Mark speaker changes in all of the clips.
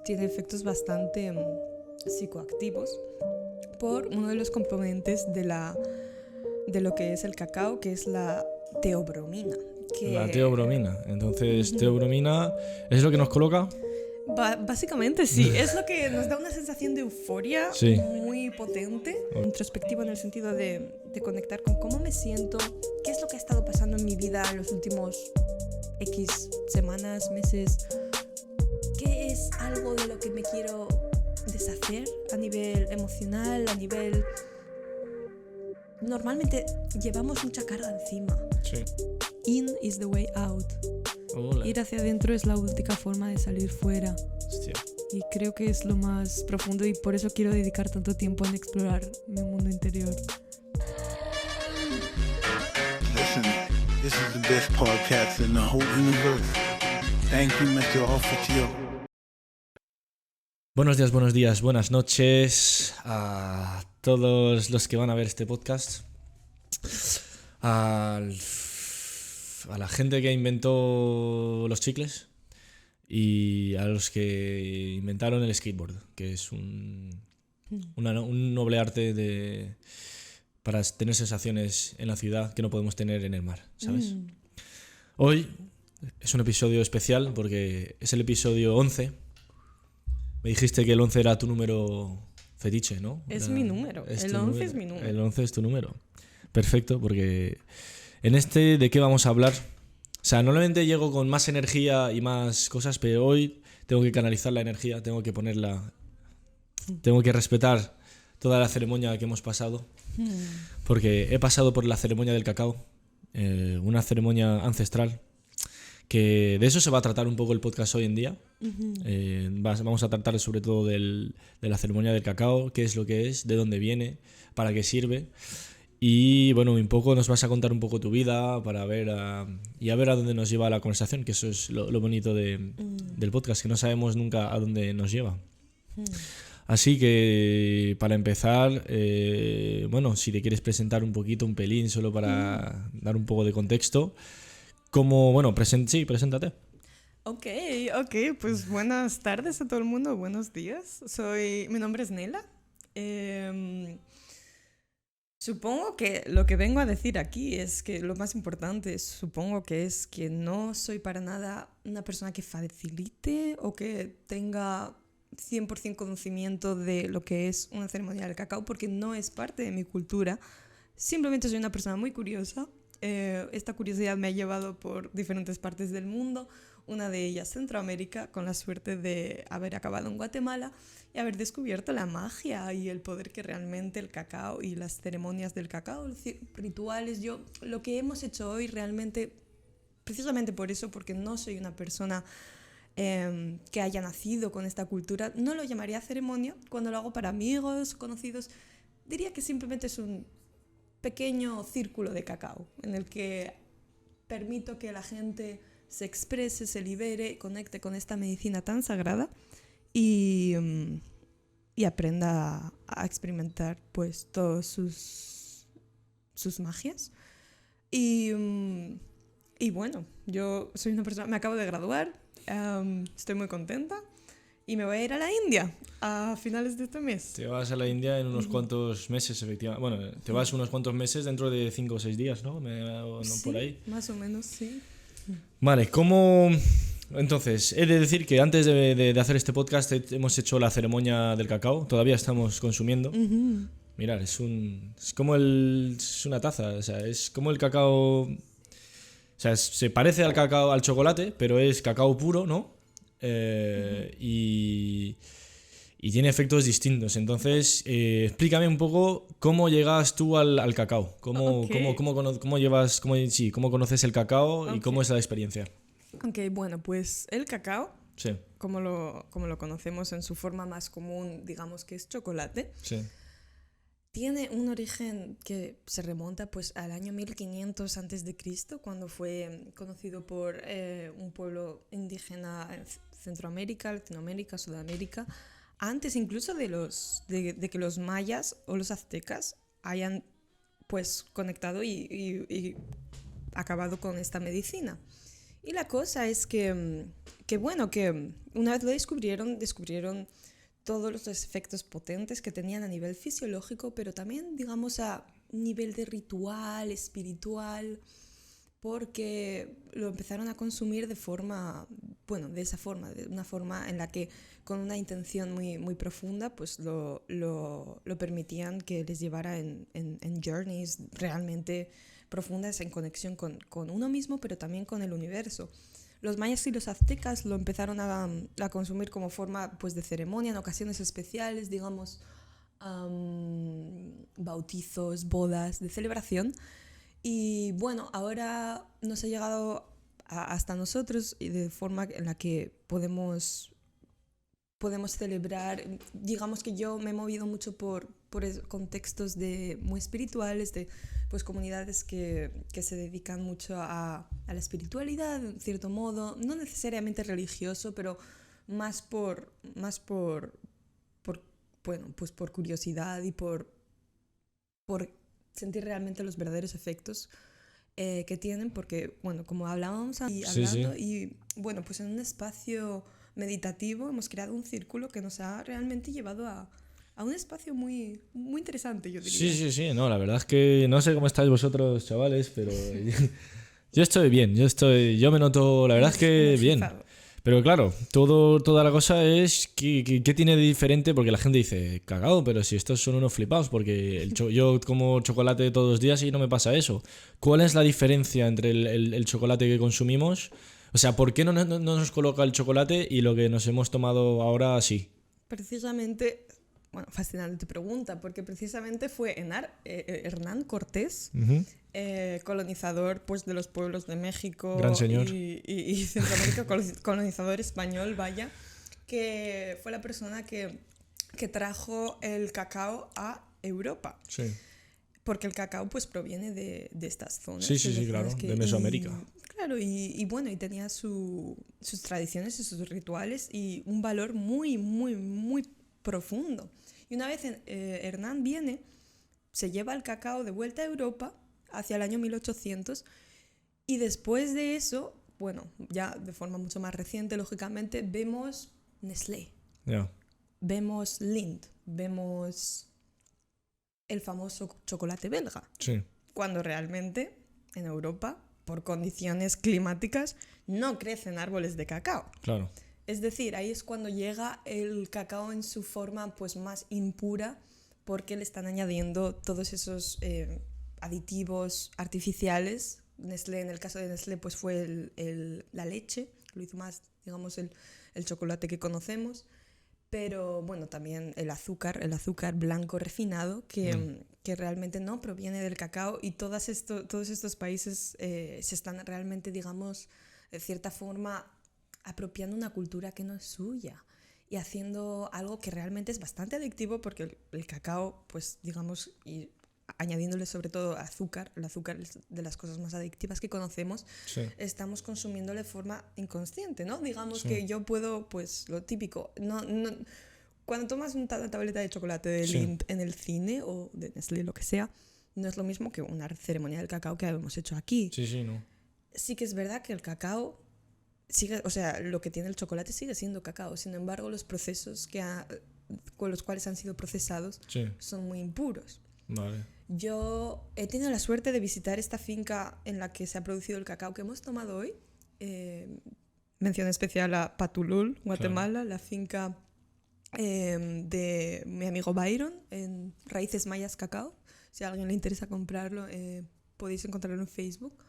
Speaker 1: tiene efectos bastante psicoactivos por uno de los componentes de lo que es el cacao, que es la teobromina.
Speaker 2: La teobromina. Entonces, teobromina es lo que nos coloca.
Speaker 1: Básicamente sí, es lo que nos da una sensación de euforia muy potente, introspectiva en el sentido de conectar con cómo me siento, qué es lo que ha estado pasando en mi vida en los últimos X semanas, meses, qué es algo de lo que me quiero deshacer a nivel emocional, a nivel... Normalmente llevamos mucha carga encima.
Speaker 2: Sí.
Speaker 1: In is the way out.
Speaker 2: Hola.
Speaker 1: Ir hacia adentro es la única forma de salir fuera.
Speaker 2: Hostia.
Speaker 1: Y creo que es lo más profundo y por eso quiero dedicar tanto tiempo en explorar mi mundo interior.
Speaker 3: Listen, this is the best podcast in the whole universe. Thank you, Mr. Officio.
Speaker 2: Buenos días, buenas noches a todos los que van a ver este podcast. A la gente que inventó los chicles y a los que inventaron el skateboard, que es un noble arte para tener sensaciones en la ciudad que no podemos tener en el mar, ¿sabes? Hoy es un episodio especial porque es el episodio 11. Me dijiste que el 11 era tu número fetiche, ¿no?
Speaker 1: Es mi número, el 11 es mi número.
Speaker 2: El 11 es tu número. Perfecto, porque en ¿de qué vamos a hablar? O sea, normalmente llego con más energía y más cosas, pero hoy tengo que canalizar la energía, tengo que respetar toda la ceremonia que hemos pasado, porque he pasado por la ceremonia del cacao, una ceremonia ancestral, que de eso se va a tratar un poco el podcast hoy en día. Vamos a tratar sobre todo de la ceremonia del cacao, qué es lo que es, de dónde viene, para qué sirve. Y bueno, un poco nos vas a contar un poco tu vida para ver a dónde nos lleva la conversación, que eso es lo bonito del podcast, que no sabemos nunca a dónde nos lleva. Así que para empezar, bueno, si te quieres presentar un pelín, solo para dar un poco de contexto, preséntate.
Speaker 1: Ok, pues buenas tardes a todo el mundo, buenos días. Mi nombre es Nela. Supongo que lo que vengo a decir aquí es que lo más importante, supongo que es que no soy para nada una persona que facilite o que tenga 100% conocimiento de lo que es una ceremonia del cacao, porque no es parte de mi cultura. Simplemente soy una persona muy curiosa. Esta curiosidad me ha llevado por diferentes partes del mundo, una de ellas Centroamérica, con la suerte de haber acabado en Guatemala y haber descubierto la magia y el poder que realmente el cacao y las ceremonias del cacao, los rituales, lo que hemos hecho hoy realmente, precisamente por eso, porque no soy una persona que haya nacido con esta cultura, no lo llamaría ceremonia. Cuando lo hago para amigos, conocidos, diría que simplemente es un pequeño círculo de cacao en el que permito que la gente se exprese, se libere, conecte con esta medicina tan sagrada y aprenda a experimentar pues todas sus magias. Y bueno, yo soy una persona, me acabo de graduar, estoy muy contenta y me voy a ir a la India a finales de este mes.
Speaker 2: Te vas a la India en unos cuantos meses, efectivamente. Bueno, te vas unos cuantos meses dentro de 5 o 6 días, ¿no?
Speaker 1: Sí,
Speaker 2: por ahí.
Speaker 1: Más o menos, sí.
Speaker 2: Vale, ¿cómo...? Entonces, he de decir que antes de hacer este podcast hemos hecho la ceremonia del cacao. Todavía estamos consumiendo. Mirad, es una taza. O sea, es como el cacao... O sea, se parece al cacao, al chocolate, pero es cacao puro, ¿no? Y tiene efectos distintos. Entonces, explícame un poco cómo llegas tú al cacao. ¿Cómo conoces el cacao y cómo es la experiencia?
Speaker 1: Ok, bueno, pues el cacao,
Speaker 2: Sí.
Speaker 1: como lo conocemos en su forma más común, digamos que es chocolate,
Speaker 2: Sí.
Speaker 1: tiene un origen que se remonta pues al año 1500 a.C., cuando fue conocido por un pueblo indígena en Centroamérica, Latinoamérica, Sudamérica, antes incluso de que los mayas o los aztecas hayan pues conectado y acabado con esta medicina. Y la cosa es que bueno, que una vez lo descubrieron todos los efectos potentes que tenían a nivel fisiológico, pero también, digamos, a nivel de ritual, espiritual, porque lo empezaron a consumir de forma, bueno, de esa forma, de una forma en la que con una intención muy, muy profunda, pues lo permitían que les llevara en journeys realmente profundas en conexión con uno mismo, pero también con el universo. Los mayas y los aztecas lo empezaron a consumir como forma pues, de ceremonia en ocasiones especiales, digamos, bautizos, bodas, de celebración. Y bueno, ahora nos ha llegado hasta nosotros y de forma en la que podemos celebrar. Digamos que yo me he movido mucho por contextos muy espirituales, de pues, comunidades que se dedican mucho a la espiritualidad, en cierto modo, no necesariamente religioso, pero más por bueno, pues por curiosidad y por sentir realmente los verdaderos efectos que tienen, porque, bueno, como hablábamos hablando, y bueno, pues en un espacio meditativo hemos creado un círculo que nos ha realmente llevado a un espacio muy, muy interesante, yo diría.
Speaker 2: Sí, no, la verdad es que no sé cómo estáis vosotros, chavales, pero yo estoy bien, yo me noto, la verdad es que bien. Pero claro, toda la cosa es ¿qué tiene de diferente? Porque la gente dice, cagao, pero si estos son unos flipados, porque yo como chocolate todos los días y no me pasa eso. ¿Cuál es la diferencia entre el chocolate que consumimos? O sea, ¿por qué no nos coloca el chocolate y lo que nos hemos tomado ahora sí?
Speaker 1: Precisamente, bueno, fascinante pregunta, porque precisamente fue Hernán Cortés, colonizador pues, de los pueblos de México.
Speaker 2: Gran señor.
Speaker 1: Y Centroamérica, colonizador español, vaya, que fue la persona que trajo el cacao a Europa.
Speaker 2: Sí.
Speaker 1: Porque el cacao pues proviene de estas zonas.
Speaker 2: Sí, claro, de Mesoamérica.
Speaker 1: Claro, y bueno, y tenía sus tradiciones y sus rituales y un valor muy, muy, muy profundo. Y una vez Hernán viene, se lleva el cacao de vuelta a Europa hacia el año 1800 y después de eso, bueno, ya de forma mucho más reciente, lógicamente, vemos Nestlé, vemos Lindt, vemos el famoso chocolate belga.
Speaker 2: Sí.
Speaker 1: Cuando realmente en Europa, por condiciones climáticas, no crecen árboles de cacao.
Speaker 2: Claro.
Speaker 1: Es decir, ahí es cuando llega el cacao en su forma pues, más impura, porque le están añadiendo todos esos aditivos artificiales. Nestlé, en el caso de Nestlé, pues fue la leche, lo hizo más, digamos, el chocolate que conocemos. Pero bueno, también el azúcar blanco refinado, que realmente no proviene del cacao, y todos estos países se están realmente, digamos, de cierta forma, apropiando una cultura que no es suya y haciendo algo que realmente es bastante adictivo, porque el cacao, pues digamos, y añadiéndole sobre todo azúcar, el azúcar es de las cosas más adictivas que conocemos, estamos consumiéndolo de forma inconsciente, ¿no? Digamos que yo puedo, pues lo típico, cuando tomas una tableta de chocolate de Lindt en el cine o de Nestlé, lo que sea, no es lo mismo que una ceremonia del cacao que hemos hecho aquí.
Speaker 2: No.
Speaker 1: Sí que es verdad que el cacao o sea, lo que tiene el chocolate sigue siendo cacao, sin embargo los procesos con los cuales han sido procesados son muy impuros.
Speaker 2: Vale.
Speaker 1: Yo he tenido la suerte de visitar esta finca en la que se ha producido el cacao que hemos tomado hoy. Mención especial a Patulul, Guatemala, la finca de mi amigo Byron, en Raíces Mayas Cacao. Si a alguien le interesa comprarlo, podéis encontrarlo en Facebook.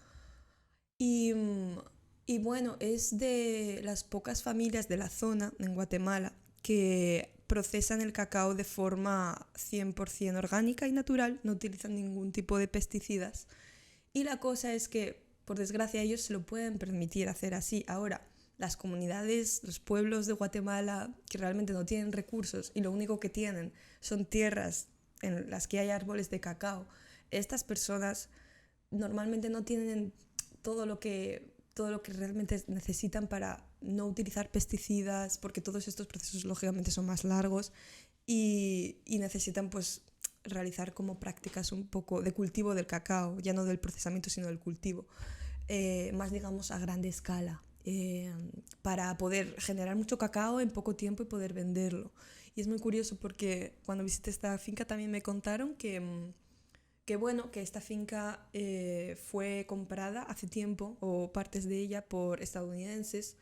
Speaker 1: Y bueno, es de las pocas familias de la zona, en Guatemala, que procesan el cacao de forma 100% orgánica y natural, no utilizan ningún tipo de pesticidas. Y la cosa es que, por desgracia, ellos se lo pueden permitir hacer así. Ahora, las comunidades, los pueblos de Guatemala que realmente no tienen recursos y lo único que tienen son tierras en las que hay árboles de cacao, estas personas normalmente no tienen todo lo que realmente necesitan para no utilizar pesticidas, porque todos estos procesos lógicamente son más largos y necesitan pues realizar como prácticas un poco de cultivo del cacao, ya no del procesamiento sino del cultivo. más digamos a grande escala, para poder generar mucho cacao en poco tiempo y poder venderlo. Y es muy curioso porque cuando visité esta finca también me contaron que bueno, que esta finca fue comprada hace tiempo, o partes de ella, por estadounidenses,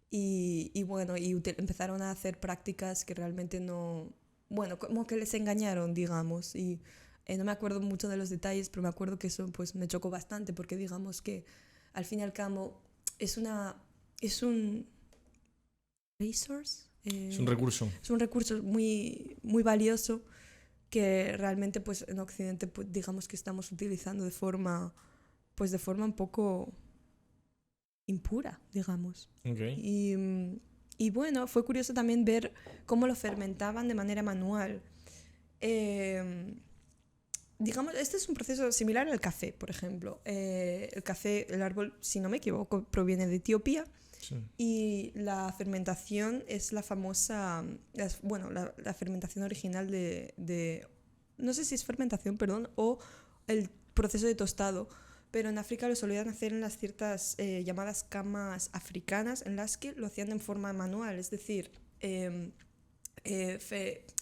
Speaker 1: y bueno, y empezaron a hacer prácticas que realmente no, bueno, como que les engañaron, digamos, y no me acuerdo mucho de los detalles, pero me acuerdo que eso pues me chocó bastante, porque digamos que al fin y al cabo es un resource,
Speaker 2: Es un recurso.
Speaker 1: es un recurso muy, muy valioso que realmente pues en Occidente pues, digamos que estamos utilizando de forma un poco impura, digamos.
Speaker 2: Okay.
Speaker 1: Y bueno, fue curioso también ver cómo lo fermentaban de manera manual. Digamos, este es un proceso similar al café, por ejemplo. El café, el árbol, si no me equivoco, proviene de Etiopía.
Speaker 2: Sí.
Speaker 1: Y la fermentación es la famosa, la fermentación original no sé si es fermentación, perdón, o el proceso de tostado, pero en África lo solían hacer en las ciertas llamadas camas africanas, en las que lo hacían en forma manual, es decir,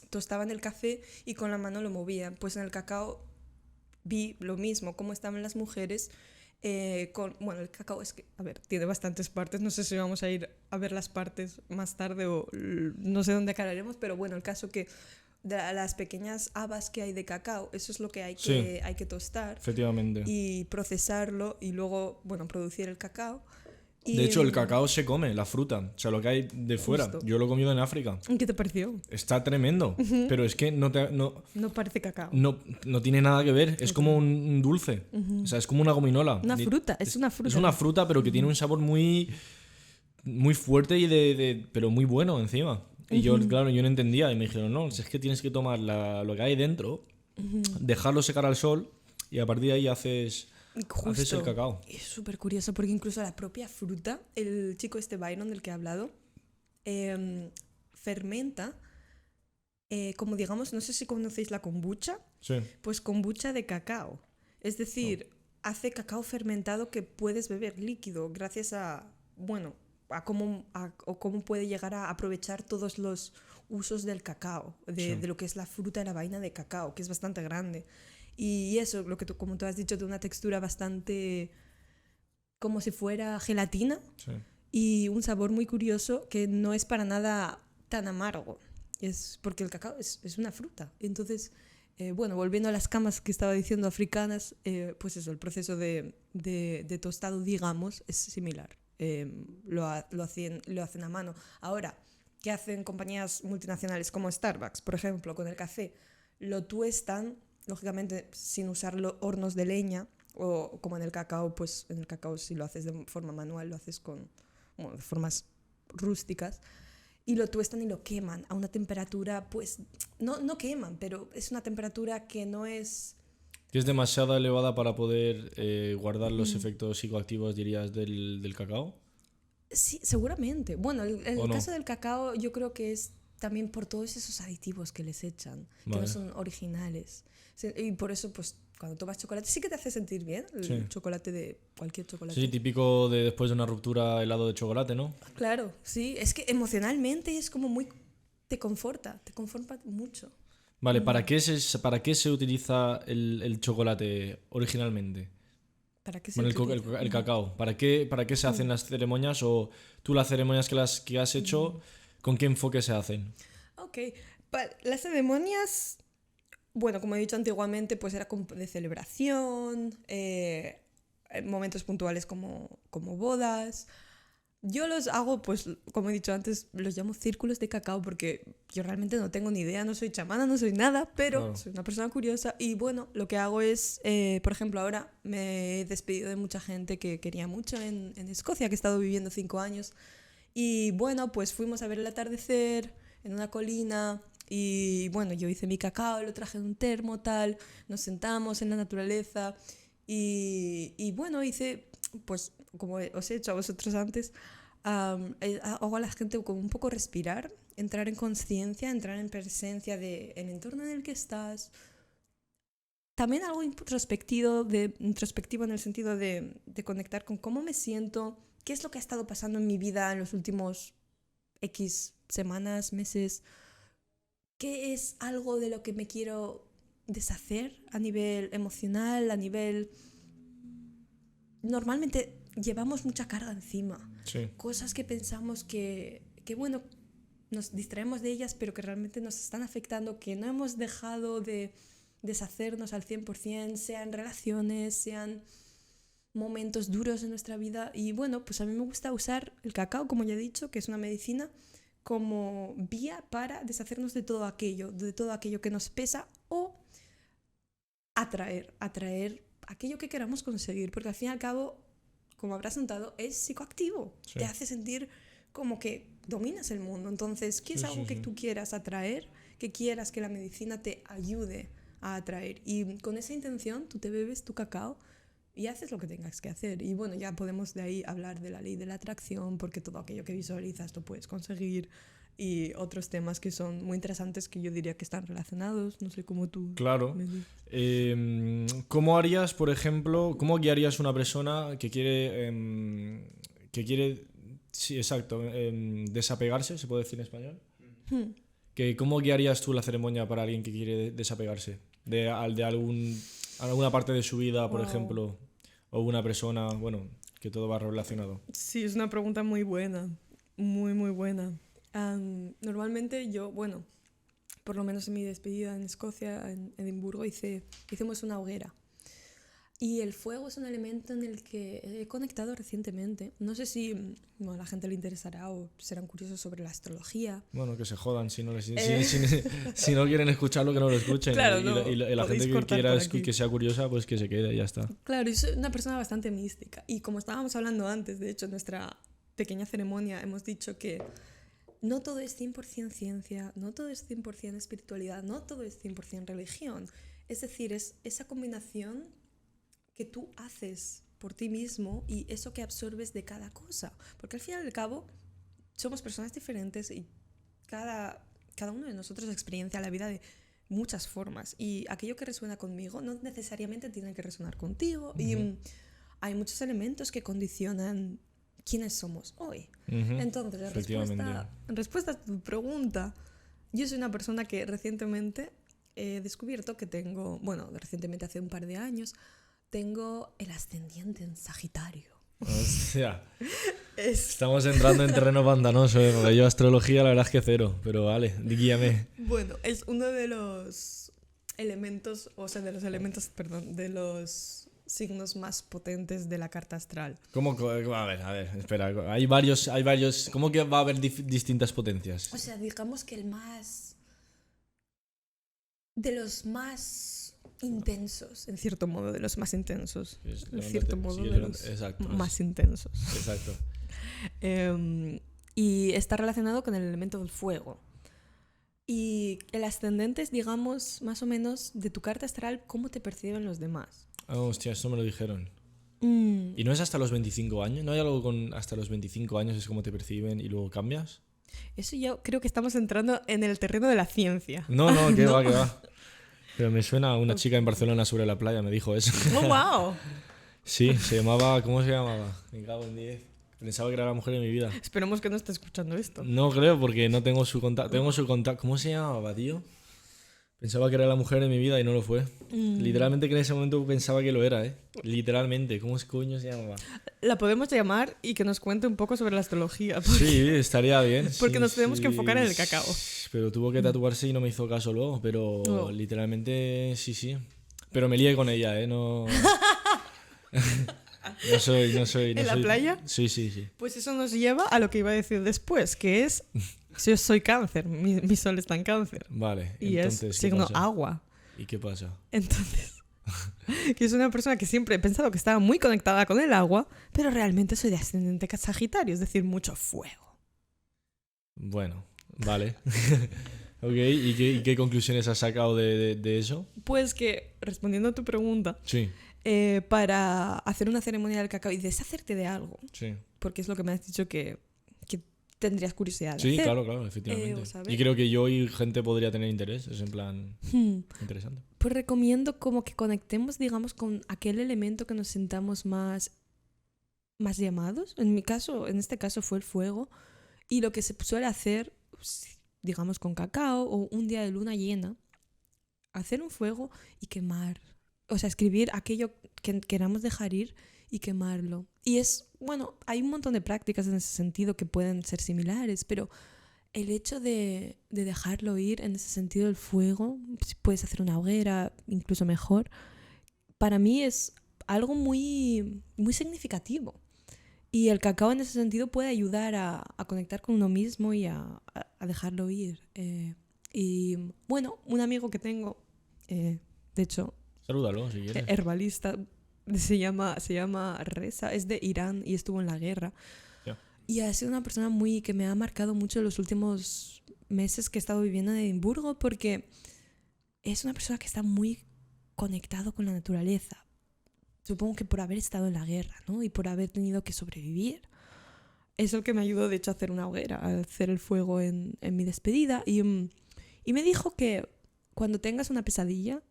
Speaker 1: tostaban el café y con la mano lo movían. Pues en el cacao vi lo mismo, cómo estaban las mujeres. Bueno, el cacao es que, a ver, tiene bastantes partes, no sé si vamos a ir a ver las partes más tarde o no sé dónde acabaremos, pero bueno, el caso que de las pequeñas habas que hay de cacao, eso es lo que hay que tostar.
Speaker 2: Efectivamente.
Speaker 1: Y procesarlo y luego, bueno, producir el cacao. Y,
Speaker 2: de hecho, el cacao se come, la fruta, o sea, lo que hay de fuera.
Speaker 1: Justo.
Speaker 2: Yo lo he comido en África.
Speaker 1: ¿Qué te pareció?
Speaker 2: Está tremendo, pero es que no
Speaker 1: parece cacao.
Speaker 2: No tiene nada que ver, es como un dulce, o sea, es como una gominola.
Speaker 1: Una fruta, es una fruta.
Speaker 2: Es una fruta, pero que tiene un sabor muy, muy fuerte y pero muy bueno encima. Y yo, claro, yo no entendía y me dijeron, no, si es que tienes que tomar lo que hay dentro, dejarlo secar al sol y a partir de ahí haces el cacao.
Speaker 1: Es súper curioso porque incluso la propia fruta, el chico Byron del que he hablado, fermenta, como digamos, no sé si conocéis la kombucha,
Speaker 2: Sí.
Speaker 1: pues kombucha de cacao. Es decir, hace cacao fermentado que puedes beber líquido gracias a, bueno, a cómo puede llegar a aprovechar todos los usos del cacao, de lo que es la fruta y la vaina de cacao, que es bastante grande. Y eso, lo que como tú has dicho, de una textura bastante como si fuera gelatina,
Speaker 2: Sí.
Speaker 1: y un sabor muy curioso que no es para nada tan amargo. Es porque el cacao es una fruta. Entonces, bueno, volviendo a las camas que estaba diciendo africanas, pues eso, el proceso de tostado, digamos, es similar. Lo hacen a mano. Ahora, ¿qué hacen compañías multinacionales como Starbucks, por ejemplo, con el café? Lo tuestan, lógicamente, sin usar hornos de leña, o como en el cacao, pues en el cacao si lo haces de forma manual, lo haces de formas rústicas, y lo tuestan y lo queman a una temperatura, pues, no queman, pero es una temperatura que no es...
Speaker 2: Que es demasiado elevada para poder guardar los efectos psicoactivos, dirías, del cacao.
Speaker 1: Sí, seguramente. Bueno, en el
Speaker 2: no?
Speaker 1: caso del cacao yo creo que es también por todos esos aditivos que les echan, que no
Speaker 2: Vale.
Speaker 1: son originales. Y por eso, pues, cuando tomas chocolate, sí que te hace sentir bien el
Speaker 2: Sí.
Speaker 1: chocolate de cualquier chocolate.
Speaker 2: Sí, típico de después de una ruptura helado de chocolate, ¿no?
Speaker 1: Claro, sí. Es que emocionalmente es como muy... Te conforta mucho.
Speaker 2: Vale, ¿para qué se utiliza el chocolate originalmente?
Speaker 1: ¿Para qué se
Speaker 2: Bueno,
Speaker 1: utiliza?
Speaker 2: el cacao. ¿Para qué se hacen las ceremonias? O tú las ceremonias que has hecho, ¿con qué enfoque se hacen?
Speaker 1: Ok, las ceremonias, bueno, como he dicho antiguamente, pues era como de celebración, momentos puntuales como bodas. Yo los hago, pues, como he dicho antes, los llamo círculos de cacao porque yo realmente no tengo ni idea, no soy chamana, no soy nada, pero
Speaker 2: Claro.
Speaker 1: soy una persona curiosa y bueno, lo que hago es, por ejemplo, ahora me he despedido de mucha gente que quería mucho en Escocia, que he estado viviendo 5 años, y bueno, pues fuimos a ver el atardecer en una colina y bueno, yo hice mi cacao, lo traje en un termo, tal, nos sentamos en la naturaleza y bueno, hice, pues como os he hecho a vosotros antes, hago a la gente como un poco respirar, entrar en conciencia, entrar en presencia del entorno en el que estás, también algo introspectivo en el sentido de conectar con cómo me siento, qué es lo que ha estado pasando en mi vida en los últimos X semanas, meses, qué es algo de lo que me quiero deshacer a nivel emocional, a nivel... Normalmente llevamos mucha carga encima,
Speaker 2: Sí.
Speaker 1: cosas que pensamos que bueno, nos distraemos de ellas, pero que realmente nos están afectando, que no hemos dejado de deshacernos al 100%, sean relaciones, sean momentos duros en nuestra vida. Y bueno, pues a mí me gusta usar el cacao, como ya he dicho, que es una medicina, como vía para deshacernos de todo aquello que nos pesa o atraer aquello que queramos conseguir, porque al fin y al cabo, como habrás notado, es psicoactivo,
Speaker 2: Sí.
Speaker 1: te hace sentir como que dominas el mundo. Entonces, ¿qué es
Speaker 2: Sí,
Speaker 1: algo
Speaker 2: sí,
Speaker 1: que
Speaker 2: sí.
Speaker 1: tú quieras atraer, que quieras que la medicina te ayude a atraer? Y con esa intención tú te bebes tu cacao y haces lo que tengas que hacer. Y bueno, ya podemos de ahí hablar de la ley de la atracción, porque todo aquello que visualizas lo puedes conseguir, y otros temas que son muy interesantes que yo diría que están relacionados. No sé cómo tú...
Speaker 2: Claro.
Speaker 1: me dices.
Speaker 2: ¿Cómo harías, por ejemplo, cómo guiarías a una persona que quiere, sí, exacto, desapegarse, se puede decir en español? ¿Cómo guiarías tú la ceremonia para alguien que quiere desapegarse de alguna parte de su vida, por
Speaker 1: Wow.
Speaker 2: ejemplo, o una persona, bueno, que todo va relacionado?
Speaker 1: Sí, es una pregunta muy buena, muy, muy buena. Normalmente yo, bueno, por lo menos en mi despedida en Escocia, en Edimburgo, hicimos una hoguera. Y el fuego es un elemento en el que he conectado recientemente. No sé si bueno, a la gente le interesará o serán curiosos sobre la astrología.
Speaker 2: Bueno, que se jodan, si no,
Speaker 1: Eh.
Speaker 2: si no quieren escucharlo, que no lo escuchen.
Speaker 1: Claro,
Speaker 2: y
Speaker 1: no,
Speaker 2: la
Speaker 1: podéis
Speaker 2: gente que
Speaker 1: cortar
Speaker 2: quiera
Speaker 1: por aquí.
Speaker 2: que sea curiosa, pues que se quede y ya está.
Speaker 1: Claro, yo soy una persona bastante mística. Y como estábamos hablando antes, de hecho, en nuestra pequeña ceremonia hemos dicho que no todo es 100% ciencia, no todo es 100% espiritualidad, no todo es 100% religión. Es decir, es esa combinación que tú haces por ti mismo y eso que absorbes de cada cosa. Porque al fin y al cabo somos personas diferentes y cada uno de nosotros experiencia la vida de muchas formas. Y aquello que resuena conmigo no necesariamente tiene que resonar contigo. Y hay muchos elementos que condicionan quiénes somos hoy.
Speaker 2: Ujú,
Speaker 1: Entonces, en respuesta a tu pregunta, yo soy una persona que recientemente he descubierto que tengo, bueno, recientemente hace un par de años, tengo el ascendiente en Sagitario.
Speaker 2: Hostia. Estamos entrando en terreno pantanoso, porque yo astrología la verdad es que cero, pero vale, guíame.
Speaker 1: Bueno, es uno de los elementos, perdón, de los signos más potentes de la carta astral.
Speaker 2: ¿Cómo? A ver, espera. Hay varios. ¿Cómo que va a haber distintas potencias?
Speaker 1: O sea, digamos que el más... de los más intensos, en cierto modo, de los más intensos. En cierto modo, de los
Speaker 2: exacto,
Speaker 1: más intensos.
Speaker 2: Exacto.
Speaker 1: Y está relacionado con el elemento del fuego. Y el ascendente es, digamos, más o menos de tu carta astral, cómo te perciben los demás.
Speaker 2: Oh, hostia, eso me lo dijeron. ¿Y no es hasta los 25 años? ¿No hay algo con hasta los 25 años es cómo te perciben y luego cambias?
Speaker 1: Eso yo creo que estamos entrando en el terreno de la ciencia.
Speaker 2: No, que va. Pero me suena a una chica en Barcelona sobre la playa, me dijo eso.
Speaker 1: ¡Oh, wow!
Speaker 2: Sí, se llamaba... ¿Cómo se llamaba? Me cago en 10. Pensaba que era la mujer de mi vida.
Speaker 1: Esperemos que no esté escuchando esto.
Speaker 2: No creo, porque no tengo su contacto. Tengo su contacto. ¿Cómo se llamaba, tío? Pensaba que era la mujer de mi vida y no lo fue. Literalmente que en ese momento pensaba que lo era, ¿eh? Literalmente. ¿Cómo es coño se llamaba?
Speaker 1: La podemos llamar y que nos cuente un poco sobre la astrología.
Speaker 2: Sí, estaría bien.
Speaker 1: Porque
Speaker 2: sí,
Speaker 1: nos tenemos que
Speaker 2: sí.
Speaker 1: enfocar en el cacao.
Speaker 2: Pero tuvo que tatuarse y no me hizo caso luego. Pero
Speaker 1: Oh.
Speaker 2: literalmente sí. Pero me lié con ella, ¿eh? No... No soy.
Speaker 1: ¿En la playa?
Speaker 2: Sí.
Speaker 1: Pues eso nos lleva a lo que iba a decir después, que es... Yo soy cáncer, mi sol está en cáncer.
Speaker 2: Vale.
Speaker 1: Y
Speaker 2: entonces,
Speaker 1: es
Speaker 2: ¿qué
Speaker 1: signo
Speaker 2: pasa?
Speaker 1: agua.
Speaker 2: ¿Y qué pasa?
Speaker 1: Entonces, que es una persona que siempre he pensado que estaba muy conectada con el agua, pero realmente soy de ascendente Sagitario, es decir, mucho fuego.
Speaker 2: Bueno, vale. Ok, ¿y qué conclusiones has sacado de eso?
Speaker 1: Pues que, respondiendo a tu pregunta,
Speaker 2: Sí.
Speaker 1: para hacer una ceremonia del cacao y deshacerte de algo,
Speaker 2: Sí.
Speaker 1: porque es lo que me has dicho que tendrías curiosidad de
Speaker 2: Sí,
Speaker 1: hacer.
Speaker 2: claro, efectivamente.
Speaker 1: ¿sabes?
Speaker 2: Y creo que yo y gente podría tener interés, es en plan interesante.
Speaker 1: Pues recomiendo como que conectemos, digamos, con aquel elemento que nos sintamos más llamados. En este caso fue el fuego. Y lo que se suele hacer, pues, digamos, con cacao o un día de luna llena, hacer un fuego y quemar. O sea, escribir aquello que queramos dejar ir y quemarlo. Y hay un montón de prácticas en ese sentido que pueden ser similares, pero el hecho de dejarlo ir, en ese sentido, el fuego, si puedes hacer una hoguera, incluso mejor, para mí es algo muy, muy significativo. Y el cacao en ese sentido puede ayudar a conectar con uno mismo y a dejarlo ir. Y bueno, un amigo que tengo, de hecho,
Speaker 2: Salúdalo si quieres.
Speaker 1: herbalista, se llama Reza, es de Irán y estuvo en la guerra.
Speaker 2: Ya.
Speaker 1: Y ha sido una persona que me ha marcado mucho los últimos meses que he estado viviendo en Edimburgo, porque es una persona que está muy conectado con la naturaleza. Supongo que por haber estado en la guerra, ¿no? Y por haber tenido que sobrevivir. Es lo que me ayudó, de hecho, a hacer una hoguera, a hacer el fuego en mi despedida. Y me dijo que cuando tengas una pesadilla,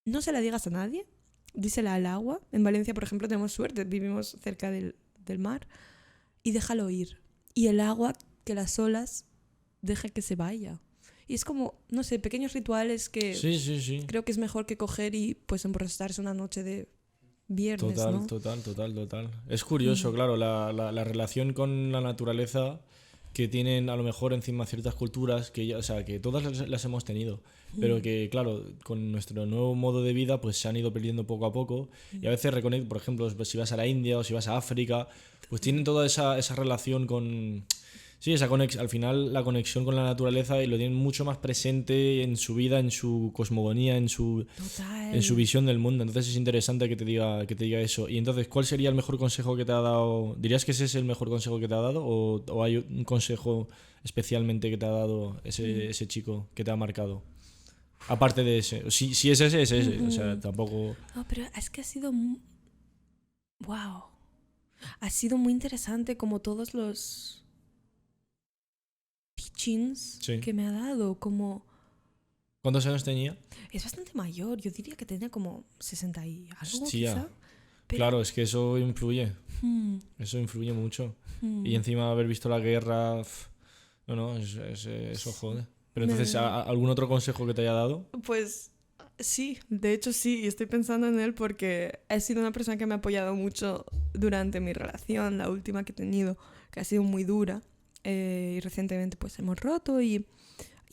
Speaker 1: no se la digas a nadie, dísela al agua. En Valencia, por ejemplo, tenemos suerte, vivimos cerca del mar, y déjalo ir. Y el agua, que las olas, deje que se vaya. Y es como, no sé, pequeños rituales que
Speaker 2: Sí.
Speaker 1: creo que es mejor que coger y pues emborracharse una noche de viernes, ¿no?
Speaker 2: Total. Es curioso, claro, la relación con la naturaleza que tienen a lo mejor encima ciertas culturas que todas las hemos tenido, pero que claro, con nuestro nuevo modo de vida pues se han ido perdiendo poco a poco y a veces por ejemplo, pues, si vas a la India o si vas a África, pues tienen toda esa relación con... Sí, al final la conexión con la naturaleza y lo tienen mucho más presente en su vida, en su cosmogonía, en su visión del mundo. Entonces es interesante que te diga eso. Y entonces, ¿cuál sería el mejor consejo que te ha dado? ¿Dirías que ese es el mejor consejo que te ha dado? ¿O hay un consejo especialmente que te ha dado ese chico que te ha marcado? Aparte de ese. Si es ese, es ese. O sea, tampoco...
Speaker 1: No, pero es que ha sido... ¡Wow! Ha sido muy interesante como todos los teachings
Speaker 2: Sí.
Speaker 1: que me ha dado, como...
Speaker 2: ¿Cuántos años tenía?
Speaker 1: Es bastante mayor, yo diría que tenía como 60 y algo,
Speaker 2: Hostia.
Speaker 1: quizá. Pero,
Speaker 2: Claro, es que eso influye. Eso influye mucho. Y encima haber visto la guerra... eso jode. Pero entonces, ¿algún otro consejo que te haya dado?
Speaker 1: Pues sí, de hecho sí, y estoy pensando en él porque ha sido una persona que me ha apoyado mucho durante mi relación, la última que he tenido, que ha sido muy dura. Y recientemente pues hemos roto y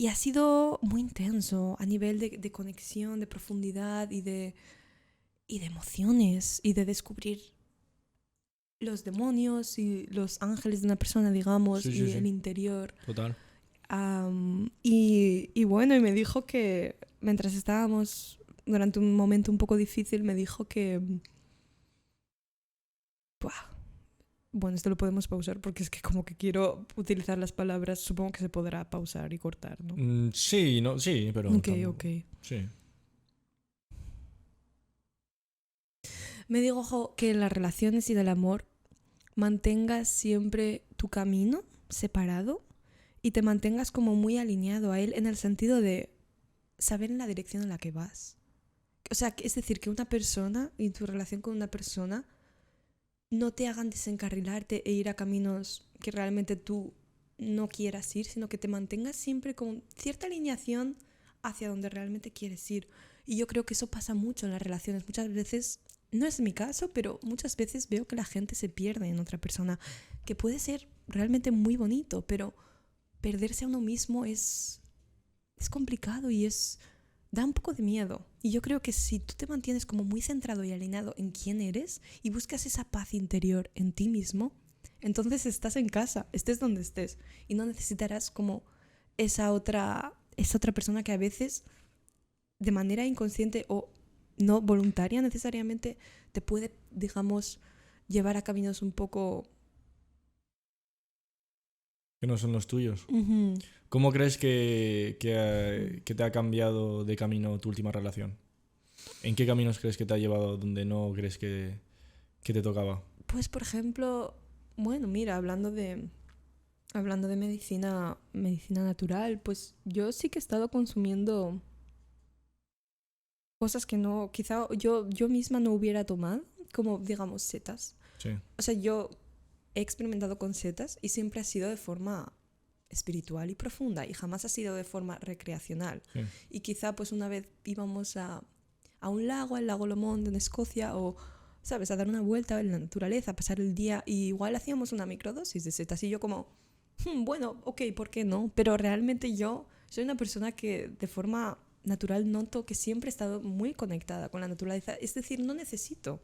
Speaker 1: ha sido muy intenso a nivel de conexión, de profundidad y de emociones y de descubrir los demonios y los ángeles de una persona, digamos,
Speaker 2: Sí.
Speaker 1: el interior.
Speaker 2: Total.
Speaker 1: Y bueno, y me dijo que mientras estábamos durante un momento un poco difícil, me dijo que... Bueno, esto lo podemos pausar porque es que como que quiero utilizar las palabras, supongo que se podrá pausar y cortar, ¿no?
Speaker 2: Sí, pero...
Speaker 1: Ok.
Speaker 2: Sí.
Speaker 1: Me dijo que en las relaciones y del amor mantengas siempre tu camino separado y te mantengas como muy alineado a él en el sentido de saber en la dirección en la que vas. O sea, es decir, que una persona y tu relación con una persona no te hagan desencarrilarte e ir a caminos que realmente tú no quieras ir, sino que te mantengas siempre con cierta alineación hacia donde realmente quieres ir. Y yo creo que eso pasa mucho en las relaciones. Muchas veces, no es mi caso, pero muchas veces veo que la gente se pierde en otra persona, que puede ser realmente muy bonito, pero perderse a uno mismo es complicado y da un poco de miedo. Y yo creo que si tú te mantienes como muy centrado y alineado en quién eres y buscas esa paz interior en ti mismo, entonces estás en casa, estés donde estés, y no necesitarás como esa otra persona que a veces de manera inconsciente o no voluntaria necesariamente te puede, digamos, llevar a caminos un poco...
Speaker 2: Que no son los tuyos.
Speaker 1: Uh-huh.
Speaker 2: ¿Cómo crees que te ha cambiado de camino tu última relación? ¿En qué caminos crees que te ha llevado donde no crees que te tocaba?
Speaker 1: Pues, por ejemplo, bueno, mira, hablando de medicina natural, pues yo sí que he estado consumiendo cosas que no, quizá yo misma no hubiera tomado, como digamos setas.
Speaker 2: Sí.
Speaker 1: O sea, yo he experimentado con setas y siempre ha sido de forma espiritual y profunda y jamás ha sido de forma recreacional.
Speaker 2: Sí.
Speaker 1: Y quizá pues una vez íbamos a un lago, al lago Lomond en Escocia, o, ¿sabes?, a dar una vuelta en la naturaleza, a pasar el día, y igual hacíamos una microdosis de setas y yo como, bueno, ok, ¿por qué no? Pero realmente yo soy una persona que de forma natural noto que siempre he estado muy conectada con la naturaleza. Es decir, no necesito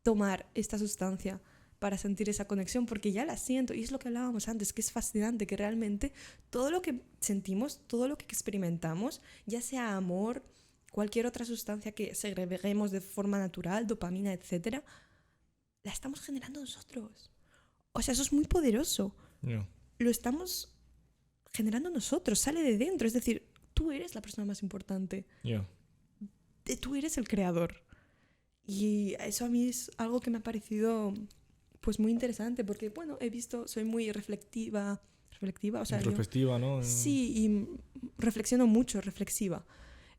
Speaker 1: tomar esta sustancia para sentir esa conexión, porque ya la siento. Y es lo que hablábamos antes, que es fascinante, que realmente todo lo que sentimos, todo lo que experimentamos, ya sea amor, cualquier otra sustancia que segreguemos de forma natural, dopamina, etc., la estamos generando nosotros. O sea, eso es muy poderoso.
Speaker 2: Yeah.
Speaker 1: Lo estamos generando nosotros, sale de dentro. Es decir, tú eres la persona más importante.
Speaker 2: Yeah.
Speaker 1: Tú eres el creador. Y eso a mí es algo que me ha parecido pues muy interesante, porque bueno, he visto, soy muy reflectiva, o sea,
Speaker 2: Introspectiva, ¿no?
Speaker 1: sí, y reflexiva.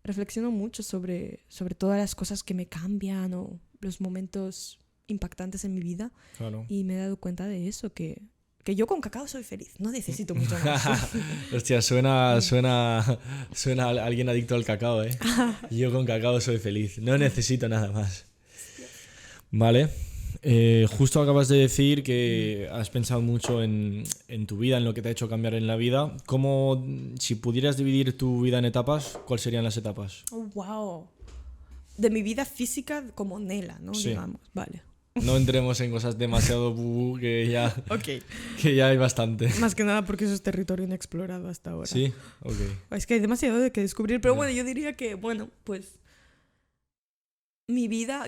Speaker 1: Reflexiono mucho sobre todas las cosas que me cambian o los momentos impactantes en mi vida.
Speaker 2: Claro.
Speaker 1: Y me he dado cuenta de eso, que yo con cacao soy feliz, no necesito mucho más.
Speaker 2: Hostia, suena a alguien adicto al cacao, ¿eh? Yo con cacao soy feliz, no necesito nada más. Vale. Justo acabas de decir que has pensado mucho en tu vida, en lo que te ha hecho cambiar en la vida. ¿Cómo, si pudieras dividir tu vida en etapas, cuáles serían las etapas?
Speaker 1: Oh, wow. De mi vida física como Nela, ¿no?
Speaker 2: Sí.
Speaker 1: Digamos, vale.
Speaker 2: No entremos en cosas demasiado bubu, que ya hay bastante.
Speaker 1: Más que nada porque eso es territorio inexplorado hasta ahora.
Speaker 2: Sí, ok.
Speaker 1: Es que hay demasiado de que descubrir, pero bueno, yo diría que, bueno, pues mi vida,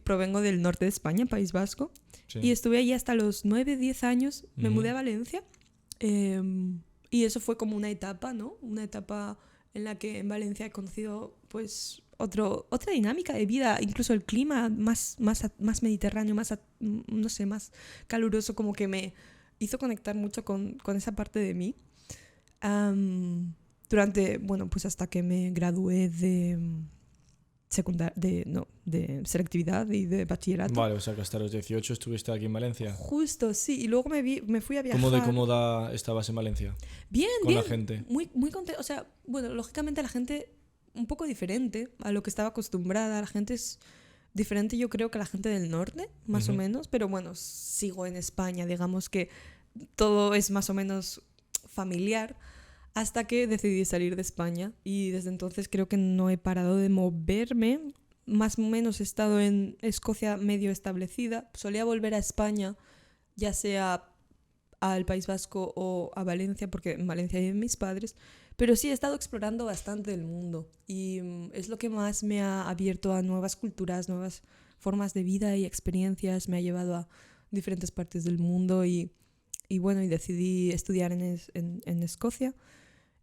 Speaker 1: provengo del norte de España, País Vasco,
Speaker 2: Sí.
Speaker 1: y estuve allí hasta los 9, 10 años, me mudé a Valencia, y eso fue como una etapa, ¿no? Una etapa en la que en Valencia he conocido, pues, otra dinámica de vida, incluso el clima más mediterráneo, no sé, más caluroso, como que me hizo conectar mucho con esa parte de mí. Durante, bueno, pues hasta que me gradué de selectividad y de bachillerato.
Speaker 2: Vale, o sea que hasta los 18 estuviste aquí en Valencia.
Speaker 1: Justo, sí, y luego me fui a viajar.
Speaker 2: ¿Cómo de cómoda estabas en Valencia?
Speaker 1: Bien,
Speaker 2: con
Speaker 1: bien.
Speaker 2: La gente.
Speaker 1: Muy, muy contenta. O sea, bueno, lógicamente la gente un poco diferente a lo que estaba acostumbrada. La gente es diferente, yo creo, que la gente del norte, más o menos. Pero bueno, sigo en España, digamos que todo es más o menos familiar. Hasta que decidí salir de España y desde entonces creo que no he parado de moverme. Más o menos he estado en Escocia medio establecida. Solía volver a España, ya sea al País Vasco o a Valencia, porque en Valencia viven mis padres. Pero sí he estado explorando bastante el mundo y es lo que más me ha abierto a nuevas culturas, nuevas formas de vida y experiencias. Me ha llevado a diferentes partes del mundo y bueno, y decidí estudiar en Escocia.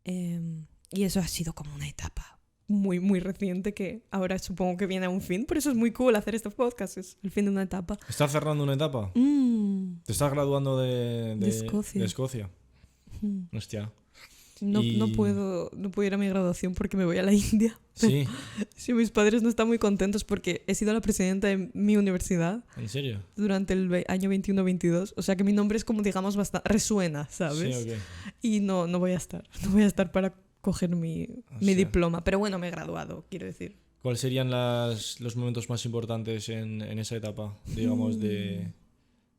Speaker 1: Y eso ha sido como una etapa muy, muy reciente que ahora supongo que viene a un fin. Por eso es muy cool hacer este podcast, es el fin de una etapa.
Speaker 2: ¿Estás cerrando una etapa? ¿Te estás graduando de Escocia? Hostia.
Speaker 1: No puedo ir a mi graduación porque me voy a la India.
Speaker 2: Sí.
Speaker 1: Sí, mis padres no están muy contentos porque he sido la presidenta de mi universidad.
Speaker 2: ¿En serio?
Speaker 1: Durante el año 21-22. O sea que mi nombre es como, digamos, bastante resuena, ¿sabes?
Speaker 2: Sí, ok.
Speaker 1: Y no voy a estar. No voy a estar para coger mi diploma. Pero bueno, me he graduado, quiero decir.
Speaker 2: ¿Cuáles serían los momentos más importantes en esa etapa, digamos, de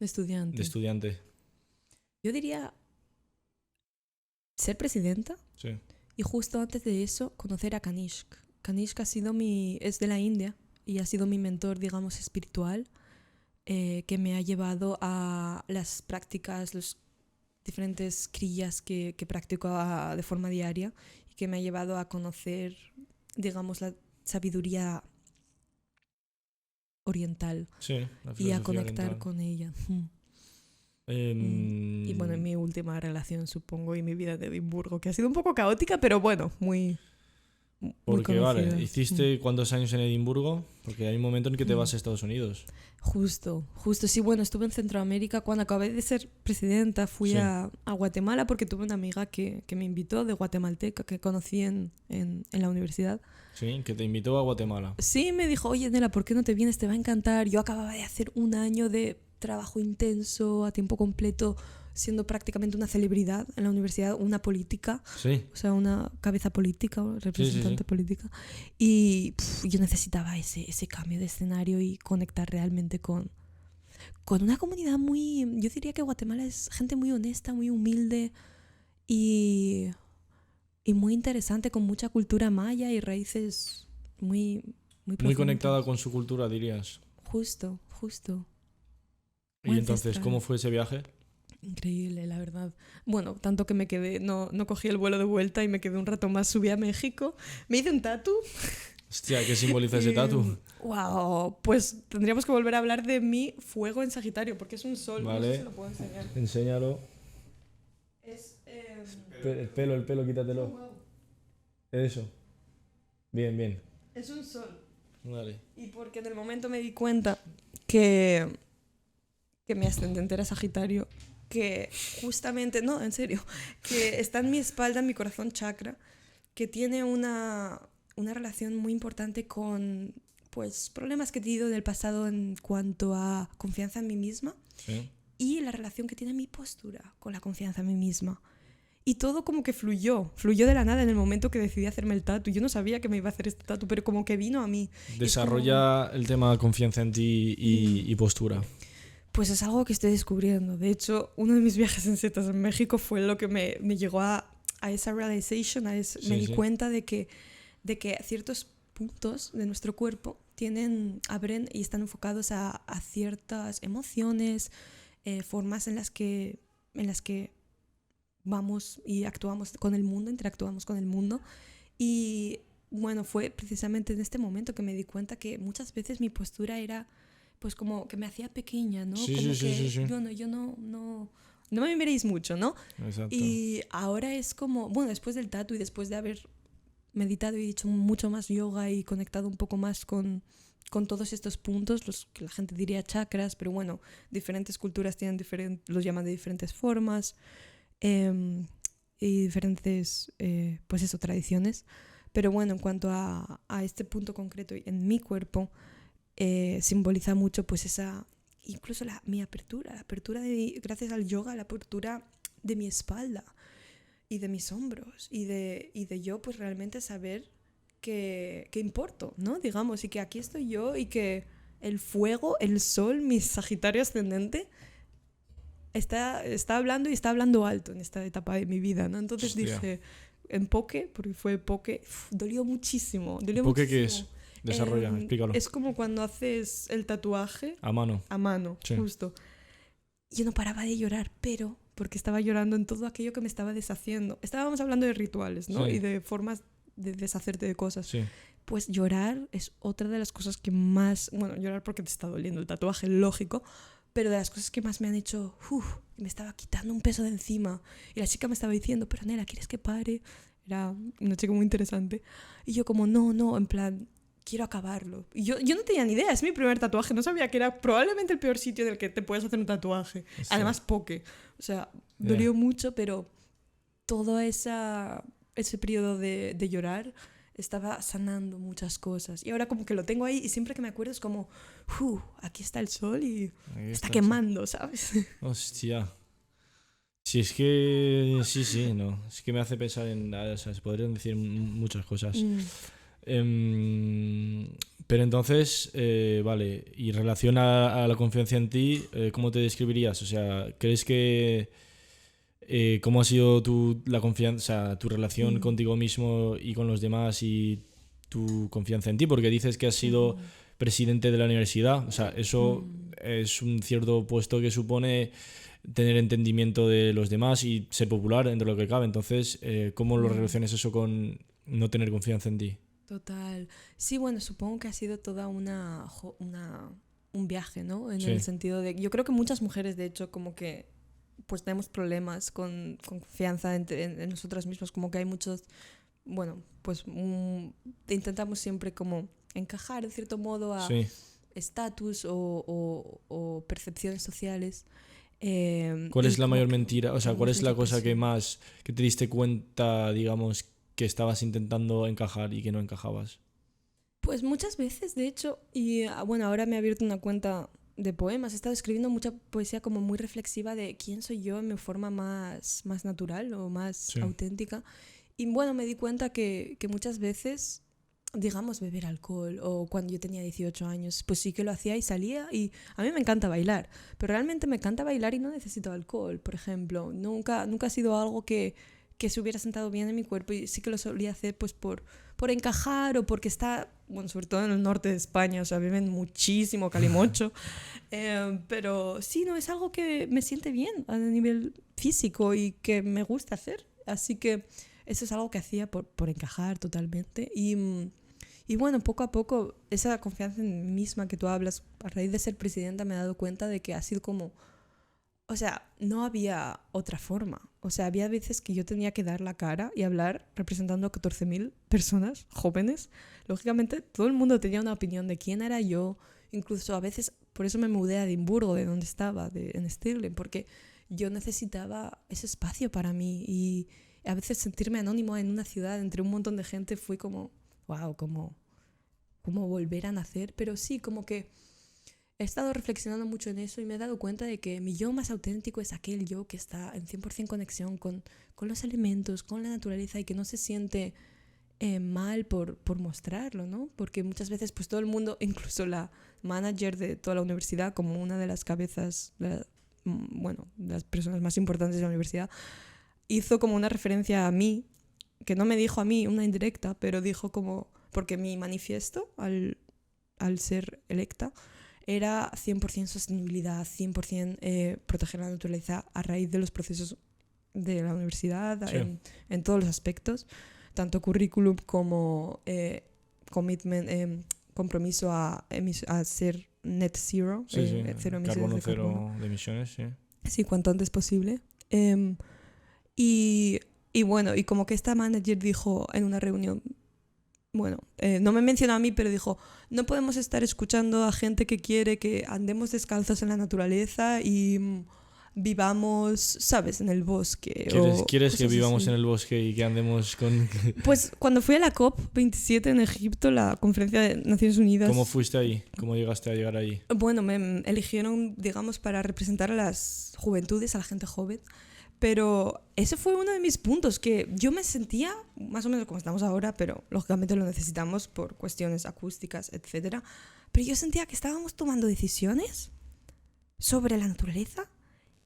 Speaker 2: estudiante?
Speaker 1: Yo diría ser presidenta.
Speaker 2: Sí.
Speaker 1: Y justo antes de eso, conocer a Kanishk. Kanishk es de la India y ha sido mi mentor, digamos, espiritual, que me ha llevado a las prácticas, los diferentes kriyas que practico de forma diaria y que me ha llevado a conocer, digamos, la sabiduría oriental,
Speaker 2: Sí, la
Speaker 1: y a
Speaker 2: filosofía
Speaker 1: conectar
Speaker 2: oriental.
Speaker 1: con ella. Y bueno, en mi última relación, supongo, y mi vida de Edimburgo, que ha sido un poco caótica, pero bueno, muy muy
Speaker 2: Porque,
Speaker 1: conocida.
Speaker 2: vale, hiciste cuántos años en Edimburgo, porque hay un momento en que te vas a Estados Unidos.
Speaker 1: Justo. Sí, bueno, estuve en Centroamérica. Cuando acabé de ser presidenta fui
Speaker 2: Sí.
Speaker 1: a Guatemala porque tuve una amiga que me invitó, de guatemalteca, que conocí en la universidad.
Speaker 2: Sí, que te invitó a Guatemala.
Speaker 1: Sí, me dijo, oye, Nela, ¿por qué no te vienes? Te va a encantar. Yo acababa de hacer un año de trabajo intenso, a tiempo completo, siendo prácticamente una celebridad en la universidad, una política.
Speaker 2: Sí.
Speaker 1: O sea, una cabeza política, o representante
Speaker 2: sí.
Speaker 1: política. Y yo necesitaba ese cambio de escenario y conectar realmente con una comunidad muy... Yo diría que Guatemala es gente muy honesta, muy humilde y muy interesante, con mucha cultura maya y raíces muy
Speaker 2: Muy
Speaker 1: profundas.
Speaker 2: conectada con su cultura, dirías.
Speaker 1: Justo.
Speaker 2: Y
Speaker 1: Muy
Speaker 2: entonces,
Speaker 1: ancestral.
Speaker 2: ¿cómo fue ese viaje?
Speaker 1: Increíble, la verdad. Bueno, tanto que me quedé, no cogí el vuelo de vuelta y me quedé un rato más, subí a México, me hice un tatu.
Speaker 2: Hostia, ¿qué simboliza ese tatu?
Speaker 1: Wow, pues tendríamos que volver a hablar de mi fuego en Sagitario, porque es un sol,
Speaker 2: Vale.
Speaker 1: no sé si lo puedo enseñar.
Speaker 2: Enséñalo.
Speaker 1: Es,
Speaker 2: El pelo, quítatelo.
Speaker 1: wow,
Speaker 2: Eso. Bien.
Speaker 1: es un sol.
Speaker 2: Vale.
Speaker 1: Y porque en el momento me di cuenta que mi ascendente era Sagitario, que justamente, no, en serio, que está en mi espalda, en mi corazón chakra, que tiene una relación muy importante con pues problemas que he tenido en el pasado en cuanto a confianza en mí misma
Speaker 2: Sí.
Speaker 1: y la relación que tiene mi postura con la confianza en mí misma. Y todo como que fluyó de la nada en el momento que decidí hacerme el tatu. Yo no sabía que me iba a hacer este tatu, pero como que vino a mí.
Speaker 2: Desarrolla el tema confianza en ti y postura.
Speaker 1: Pues es algo que estoy descubriendo. De hecho, uno de mis viajes en setas en México fue lo que me llegó a esa realization, me di cuenta de que ciertos puntos de nuestro cuerpo abren y están enfocados a ciertas emociones, formas en las que vamos y actuamos con el mundo, interactuamos con el mundo. Y bueno, fue precisamente en este momento que me di cuenta que muchas veces mi postura era pues como que me hacía pequeña, ¿no?
Speaker 2: Sí,
Speaker 1: como
Speaker 2: sí,
Speaker 1: que
Speaker 2: sí, sí.
Speaker 1: yo no me miréis mucho, ¿no?
Speaker 2: Exacto.
Speaker 1: Y ahora es como, bueno, después del tatu y después de haber meditado y hecho mucho más yoga y conectado un poco más con todos estos puntos, los que la gente diría chakras, pero bueno, diferentes culturas los llaman de diferentes formas y diferentes, pues eso, tradiciones. Pero bueno, en cuanto a este punto concreto en mi cuerpo, simboliza mucho pues incluso mi apertura, gracias al yoga, la apertura de mi espalda y de mis hombros y de yo pues realmente saber que importo, ¿no? Digamos, y que aquí estoy yo y que el fuego, el sol, mi Sagitario ascendente está hablando y está hablando alto en esta etapa de mi vida, ¿no? Entonces
Speaker 2: Hostia.
Speaker 1: dije, en poke, porque fue poke, dolió muchísimo.
Speaker 2: ¿Poke qué es? Desarrolla, explícalo.
Speaker 1: Es como cuando haces el tatuaje
Speaker 2: A mano.
Speaker 1: sí. Justo. Yo no paraba de llorar, pero porque estaba llorando en todo aquello que me estaba deshaciendo. Estábamos hablando de rituales, ¿no?
Speaker 2: Sí.
Speaker 1: Y de formas de deshacerte de cosas.
Speaker 2: Sí.
Speaker 1: Pues llorar es otra de las cosas que más... Bueno, llorar porque te está doliendo el tatuaje, lógico, pero de las cosas que más me han hecho... me estaba quitando un peso de encima. Y la chica me estaba diciendo, pero Nela, ¿quieres que pare? Era una chica muy interesante. Y yo como, no, en plan... quiero acabarlo. Y yo no tenía ni idea, es mi primer tatuaje, no sabía que era probablemente el peor sitio en el que te puedes hacer un tatuaje.
Speaker 2: Sí.
Speaker 1: Además, poke. O sea, dolió mucho, pero todo ese periodo de llorar estaba sanando muchas cosas. Y ahora como que lo tengo ahí y siempre que me acuerdo es como, aquí está el sol y está quemando, ¿sabes?
Speaker 2: Hostia. Sí, es que... Sí, no. Es que me hace pensar en... O sea, se podrían decir muchas cosas. Pero entonces, vale, y en relación a la confianza en ti, ¿cómo te describirías? O sea, ¿crees que cómo ha sido la confianza, tu relación contigo mismo y con los demás y tu confianza en ti? Porque dices que has sido presidente de la universidad, o sea, eso es un cierto puesto que supone tener entendimiento de los demás y ser popular dentro de lo que cabe. Entonces, ¿cómo lo relacionas eso con no tener confianza en ti?
Speaker 1: Total. Sí, bueno, supongo que ha sido toda un viaje, ¿no? En
Speaker 2: Sí.
Speaker 1: el sentido de... Yo creo que muchas mujeres, de hecho, como que pues tenemos problemas con confianza en nosotras mismas, como que hay muchos bueno, pues intentamos siempre como encajar, en cierto modo, a
Speaker 2: Sí.
Speaker 1: estatus o percepciones sociales.
Speaker 2: ¿Cuál
Speaker 1: Y
Speaker 2: es la
Speaker 1: como
Speaker 2: mayor
Speaker 1: que
Speaker 2: mentira? O sea, ¿cuál
Speaker 1: tenemos
Speaker 2: es la
Speaker 1: mucha
Speaker 2: cosa que
Speaker 1: presión.
Speaker 2: más que te diste cuenta, digamos, que estabas intentando encajar y que no encajabas?
Speaker 1: Pues muchas veces, de hecho, y bueno, ahora me he abierto una cuenta de poemas. He estado escribiendo mucha poesía como muy reflexiva de quién soy yo en mi forma más natural o más
Speaker 2: Sí.
Speaker 1: auténtica. Y bueno, me di cuenta que muchas veces, digamos, beber alcohol o cuando yo tenía 18 años, pues sí que lo hacía y salía y a mí me encanta bailar, pero realmente me encanta bailar y no necesito alcohol, por ejemplo. Nunca ha sido algo que se hubiera sentado bien en mi cuerpo y sí que lo solía hacer pues por encajar o porque está, bueno, sobre todo en el norte de España, o sea, viven muchísimo calimocho, pero sí, no, es algo que me siente bien a nivel físico y que me gusta hacer, así que eso es algo que hacía por encajar totalmente y bueno, poco a poco esa confianza en mí misma que tú hablas, a raíz de ser presidenta me he dado cuenta de que ha sido como, o sea, no había otra forma. O sea, había veces que yo tenía que dar la cara y hablar representando a 14.000 personas jóvenes. Lógicamente, todo el mundo tenía una opinión de quién era yo. Incluso a veces, por eso me mudé a Edimburgo, de donde estaba, en Stirling, porque yo necesitaba ese espacio para mí. Y a veces sentirme anónimo en una ciudad entre un montón de gente fue como, wow, como volver a nacer. Pero sí, como que he estado reflexionando mucho en eso y me he dado cuenta de que mi yo más auténtico es aquel yo que está en 100% conexión con los alimentos, con la naturaleza y que no se siente mal por mostrarlo, ¿no? Porque muchas veces pues todo el mundo, incluso la manager de toda la universidad, como una de las cabezas, bueno, de las personas más importantes de la universidad, hizo como una referencia a mí, que no me dijo a mí una indirecta, pero dijo como, porque mi manifiesto al ser electa era 100% sostenibilidad, 100% proteger la naturaleza a raíz de los procesos de la universidad,
Speaker 2: Sí.
Speaker 1: en todos los aspectos, tanto currículum como commitment, compromiso a ser net zero,
Speaker 2: Sí, sí.
Speaker 1: cero emisiones
Speaker 2: Carbono
Speaker 1: de carbono.
Speaker 2: cero de emisiones, sí.
Speaker 1: Sí, cuanto antes posible. Y, y bueno, y como que esta manager dijo en una reunión, bueno, no me mencionó a mí, pero dijo, no podemos estar escuchando a gente que quiere que andemos descalzos en la naturaleza y vivamos, ¿sabes?, en el bosque.
Speaker 2: ¿Quieres que
Speaker 1: cosas
Speaker 2: vivamos
Speaker 1: así.
Speaker 2: en el bosque y que andemos con...
Speaker 1: Pues cuando fui a la COP27 en Egipto, la conferencia de Naciones Unidas,
Speaker 2: ¿Cómo fuiste ahí? ¿Cómo llegaste a llegar ahí?
Speaker 1: bueno, me eligieron, digamos, para representar a las juventudes, a la gente joven. Pero ese fue uno de mis puntos, que yo me sentía más o menos como estamos ahora, pero lógicamente lo necesitamos por cuestiones acústicas, etc. Pero yo sentía que estábamos tomando decisiones sobre la naturaleza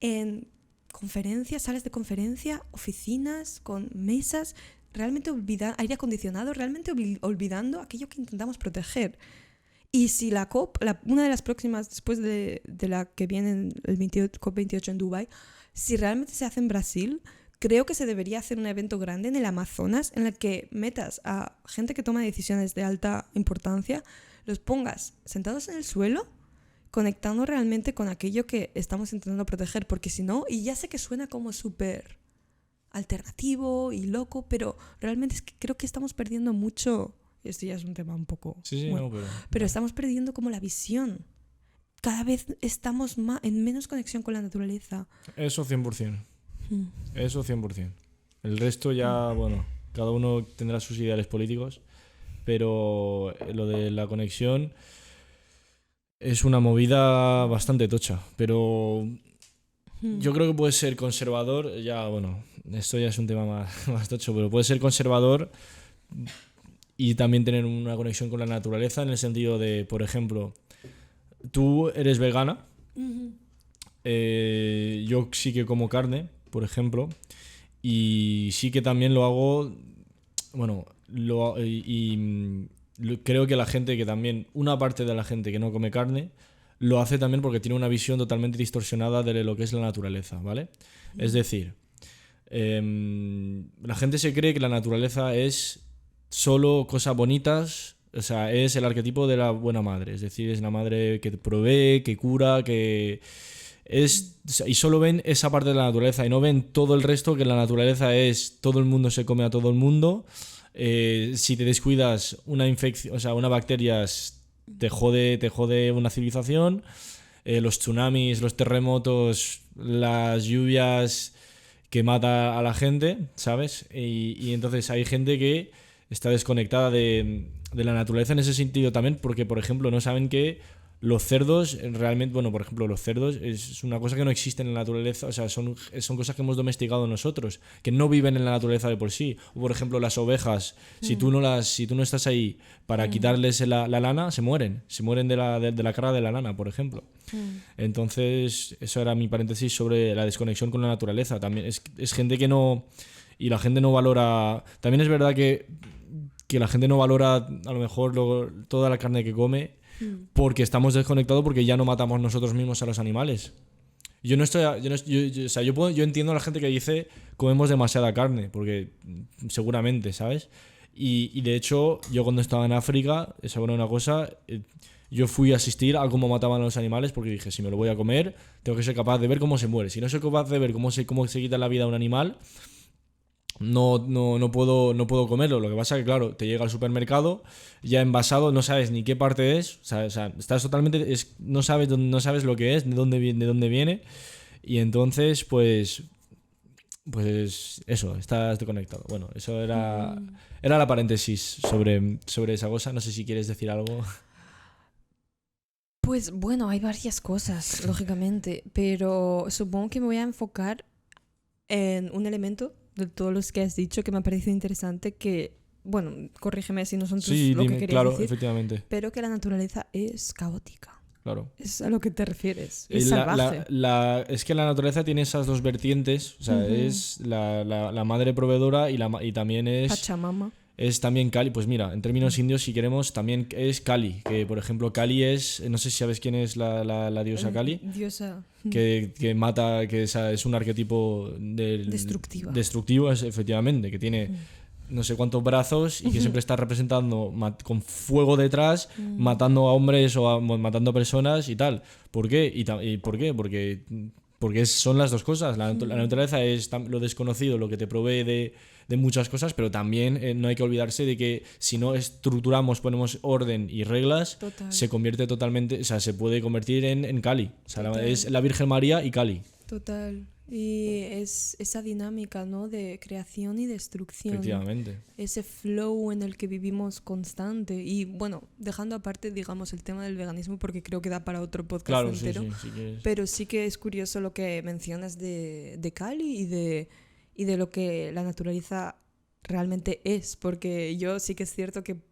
Speaker 1: en conferencias, salas de conferencia, oficinas, con mesas, realmente aire acondicionado, realmente olvidando aquello que intentamos proteger. Y si la COP, una de las próximas, después de la que viene el COP28 en Dubái, si realmente se hace en Brasil, creo que se debería hacer un evento grande en el Amazonas en el que metas a gente que toma decisiones de alta importancia, los pongas sentados en el suelo, conectando realmente con aquello que estamos intentando proteger, porque si no, y ya sé que suena como súper alternativo y loco, pero realmente es que creo que estamos perdiendo mucho. Esto ya es un tema un poco...
Speaker 2: Sí,
Speaker 1: bueno,
Speaker 2: no,
Speaker 1: pero estamos perdiendo como la visión. Cada vez estamos en menos conexión con la naturaleza.
Speaker 2: Eso 100%.
Speaker 1: Mm.
Speaker 2: Eso 100%. El resto ya, bueno, cada uno tendrá sus ideales políticos, pero lo de la conexión es una movida bastante tocha. Pero yo creo que puedes ser conservador, ya, bueno, esto ya es un tema más tocho, pero puedes ser conservador y también tener una conexión con la naturaleza en el sentido de, por ejemplo, tú eres vegana, yo sí que como carne, por ejemplo, y sí que también lo hago, bueno, creo que la gente que también, una parte de la gente que no come carne, lo hace también porque tiene una visión totalmente distorsionada de lo que es la naturaleza, ¿vale? Es decir, la gente se cree que la naturaleza es solo cosas bonitas, o sea, es el arquetipo de la buena madre, es decir, es la madre que te provee, que cura, que y solo ven esa parte de la naturaleza y no ven todo el resto, que la naturaleza es todo el mundo se come a todo el mundo. Si te descuidas, una infección, o sea, una bacteria te jode una civilización. Los tsunamis, los terremotos, las lluvias que mata a la gente, ¿sabes? Y entonces hay gente que está desconectada de la naturaleza en ese sentido también, porque, por ejemplo, no saben que los cerdos realmente, bueno, por ejemplo, los cerdos es una cosa que no existe en la naturaleza, o sea, son cosas que hemos domesticado nosotros, que no viven en la naturaleza de por sí. O, por ejemplo, las ovejas, si tú no estás ahí para quitarles la lana, se mueren de la carga de la lana, por ejemplo. Entonces, eso era mi paréntesis sobre la desconexión con la naturaleza. También es gente que no, y la gente no valora. También es verdad que la gente no valora a lo mejor toda la carne que come, porque estamos desconectados, porque ya no matamos nosotros mismos a los animales. Yo entiendo a la gente que dice comemos demasiada carne, porque seguramente, ¿sabes? Y de hecho, yo cuando estaba en África, esa era una cosa, yo fui a asistir a cómo mataban a los animales, porque dije, si me lo voy a comer, tengo que ser capaz de ver cómo se muere. Si no soy capaz de ver cómo se quita la vida a un animal, no puedo comerlo. Lo que pasa es que, claro, te llega al supermercado ya envasado, no sabes ni qué parte es, o sea, estás totalmente, no sabes lo que es, de dónde viene, y entonces pues eso, estás desconectado. Bueno, eso era la paréntesis sobre esa cosa. No sé si quieres decir algo.
Speaker 1: Pues bueno, hay varias cosas, lógicamente, pero supongo que me voy a enfocar en un elemento de todos los que has dicho que me ha parecido interesante, que, bueno, corrígeme si no son tus lo que querías
Speaker 2: claro,
Speaker 1: decir,
Speaker 2: efectivamente.
Speaker 1: pero que la naturaleza es caótica.
Speaker 2: Claro.
Speaker 1: Es a lo que te refieres. Es salvaje.
Speaker 2: Es que la naturaleza tiene esas dos vertientes, o sea, es la madre proveedora y también es...
Speaker 1: Pachamama.
Speaker 2: Es también Kali. Pues mira, en términos indios, si queremos, también es Kali. Que, por ejemplo, Kali es... No sé si sabes quién es la diosa Kali.
Speaker 1: Diosa.
Speaker 2: Que mata, que es un arquetipo destructivo, efectivamente, que tiene no sé cuántos brazos y que siempre está representando con fuego detrás, matando a hombres o matando a personas y tal. ¿Por qué? ¿Y por qué? Porque son las dos cosas. La naturaleza es lo desconocido, lo que te provee de muchas cosas, pero también no hay que olvidarse de que si no estructuramos, ponemos orden y reglas, se convierte totalmente, o sea, se puede convertir en Kali. O sea, es la Virgen María y Kali.
Speaker 1: Total. Y es esa dinámica, ¿no?, de creación y destrucción.
Speaker 2: Efectivamente.
Speaker 1: Ese flow en el que vivimos constante. Y bueno, dejando aparte, digamos, el tema del veganismo, porque creo que da para otro podcast entero.
Speaker 2: Sí,
Speaker 1: pero sí que es curioso lo que mencionas de Kali y de lo que la naturaleza realmente es. Porque yo sí que es cierto que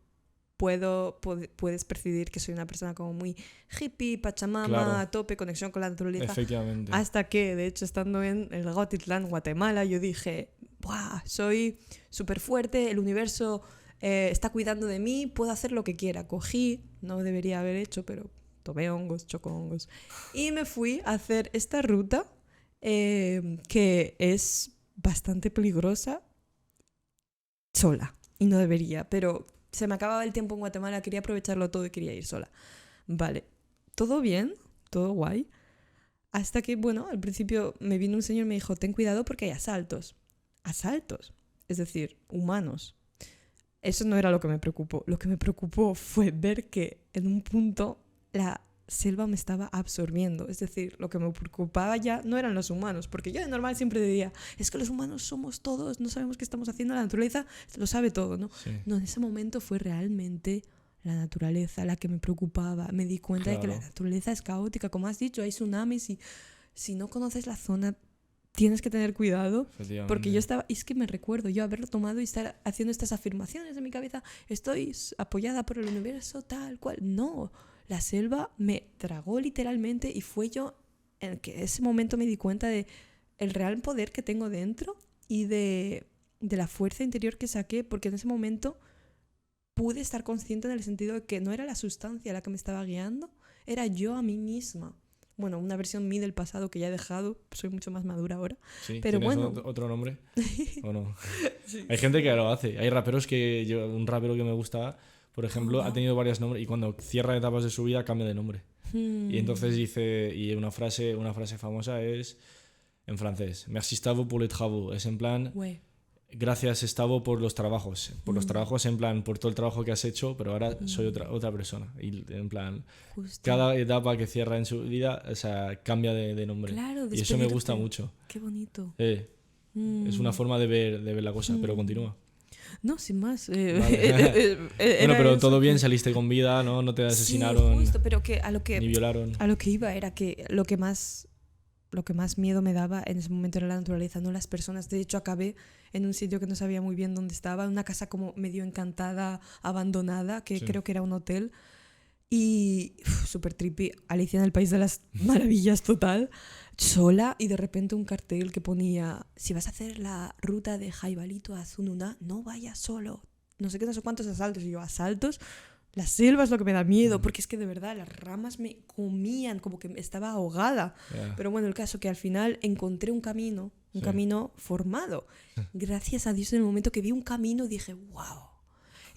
Speaker 1: puedes percibir que soy una persona como muy hippie, pachamama, a tope, conexión con la naturaleza.
Speaker 2: Efectivamente.
Speaker 1: Hasta que, de hecho, estando en el Gautitlán, Guatemala, yo dije, ¡buah! Soy súper fuerte, el universo está cuidando de mí, puedo hacer lo que quiera. Cogí, no debería haber hecho, pero tomé hongos, choco hongos. Y me fui a hacer esta ruta que es bastante peligrosa sola. Y no debería, pero... Se me acababa el tiempo en Guatemala, quería aprovecharlo todo y quería ir sola. Vale, todo bien, todo guay. Hasta que, bueno, al principio me vino un señor y me dijo, ten cuidado porque hay asaltos. ¿Asaltos? Es decir, humanos. Eso no era lo que me preocupó. Lo que me preocupó fue ver que en un punto la selva me estaba absorbiendo. Es decir, lo que me preocupaba ya no eran los humanos, porque yo de normal siempre diría, es que los humanos somos todos, no sabemos qué estamos haciendo, la naturaleza lo sabe todo, ¿no?
Speaker 2: Sí.
Speaker 1: No, en ese momento fue realmente la naturaleza la que me preocupaba. Me di cuenta de que la naturaleza es caótica, como has dicho, hay tsunamis y si no conoces la zona tienes que tener cuidado, porque yo estaba, es que me recuerdo yo haberlo tomado y estar haciendo estas afirmaciones en mi cabeza, estoy apoyada por el universo tal cual. No, la selva me tragó literalmente y fue yo en que ese momento me di cuenta de el real poder que tengo dentro y de la fuerza interior que saqué, porque en ese momento pude estar consciente en el sentido de que no era la sustancia la que me estaba guiando, era yo a mí misma. Bueno, una versión mí del pasado que ya he dejado, soy mucho más madura ahora.
Speaker 2: Sí,
Speaker 1: pero
Speaker 2: ¿tienes
Speaker 1: bueno,
Speaker 2: otro nombre? ¿O no?
Speaker 1: Sí.
Speaker 2: Hay gente que lo hace. Hay raperos un rapero que me gusta, por ejemplo, ha tenido varios nombres y cuando cierra etapas de su vida cambia de nombre. Y entonces dice, y una frase famosa es en francés, merci Stavo pour les travaux, es en plan,
Speaker 1: Ouais.
Speaker 2: gracias Stavo por los trabajos, en plan, por todo el trabajo que has hecho, pero ahora soy otra persona. Y en plan,
Speaker 1: Justo.
Speaker 2: cada etapa que cierra en su vida, o sea, cambia de nombre.
Speaker 1: Claro,
Speaker 2: y eso me gusta
Speaker 1: despedirte.
Speaker 2: mucho.
Speaker 1: Qué bonito.
Speaker 2: Es una forma de ver la cosa, pero continúa.
Speaker 1: No, sin más.
Speaker 2: Vale. Bueno, pero todo bien, saliste con vida, ¿no? No te asesinaron,
Speaker 1: Sí, justo, pero
Speaker 2: ni violaron.
Speaker 1: a lo que iba era que lo que más miedo me daba en ese momento era la naturaleza, no las personas. De hecho, acabé en un sitio que no sabía muy bien dónde estaba, una casa como medio encantada, abandonada, que
Speaker 2: Sí.
Speaker 1: creo que era un hotel. Y súper trippy, Alicia en el País de las Maravillas total, sola, y de repente un cartel que ponía, si vas a hacer la ruta de Jaibalito a Zununa, no vayas solo. No sé qué, no sé cuántos asaltos. Y yo, ¿asaltos? La selva es lo que me da miedo, porque es que de verdad las ramas me comían, como que estaba ahogada.
Speaker 2: Yeah.
Speaker 1: Pero bueno, el caso que al final encontré un
Speaker 2: Sí.
Speaker 1: camino formado. Gracias a Dios, en el momento que vi un camino dije, wow.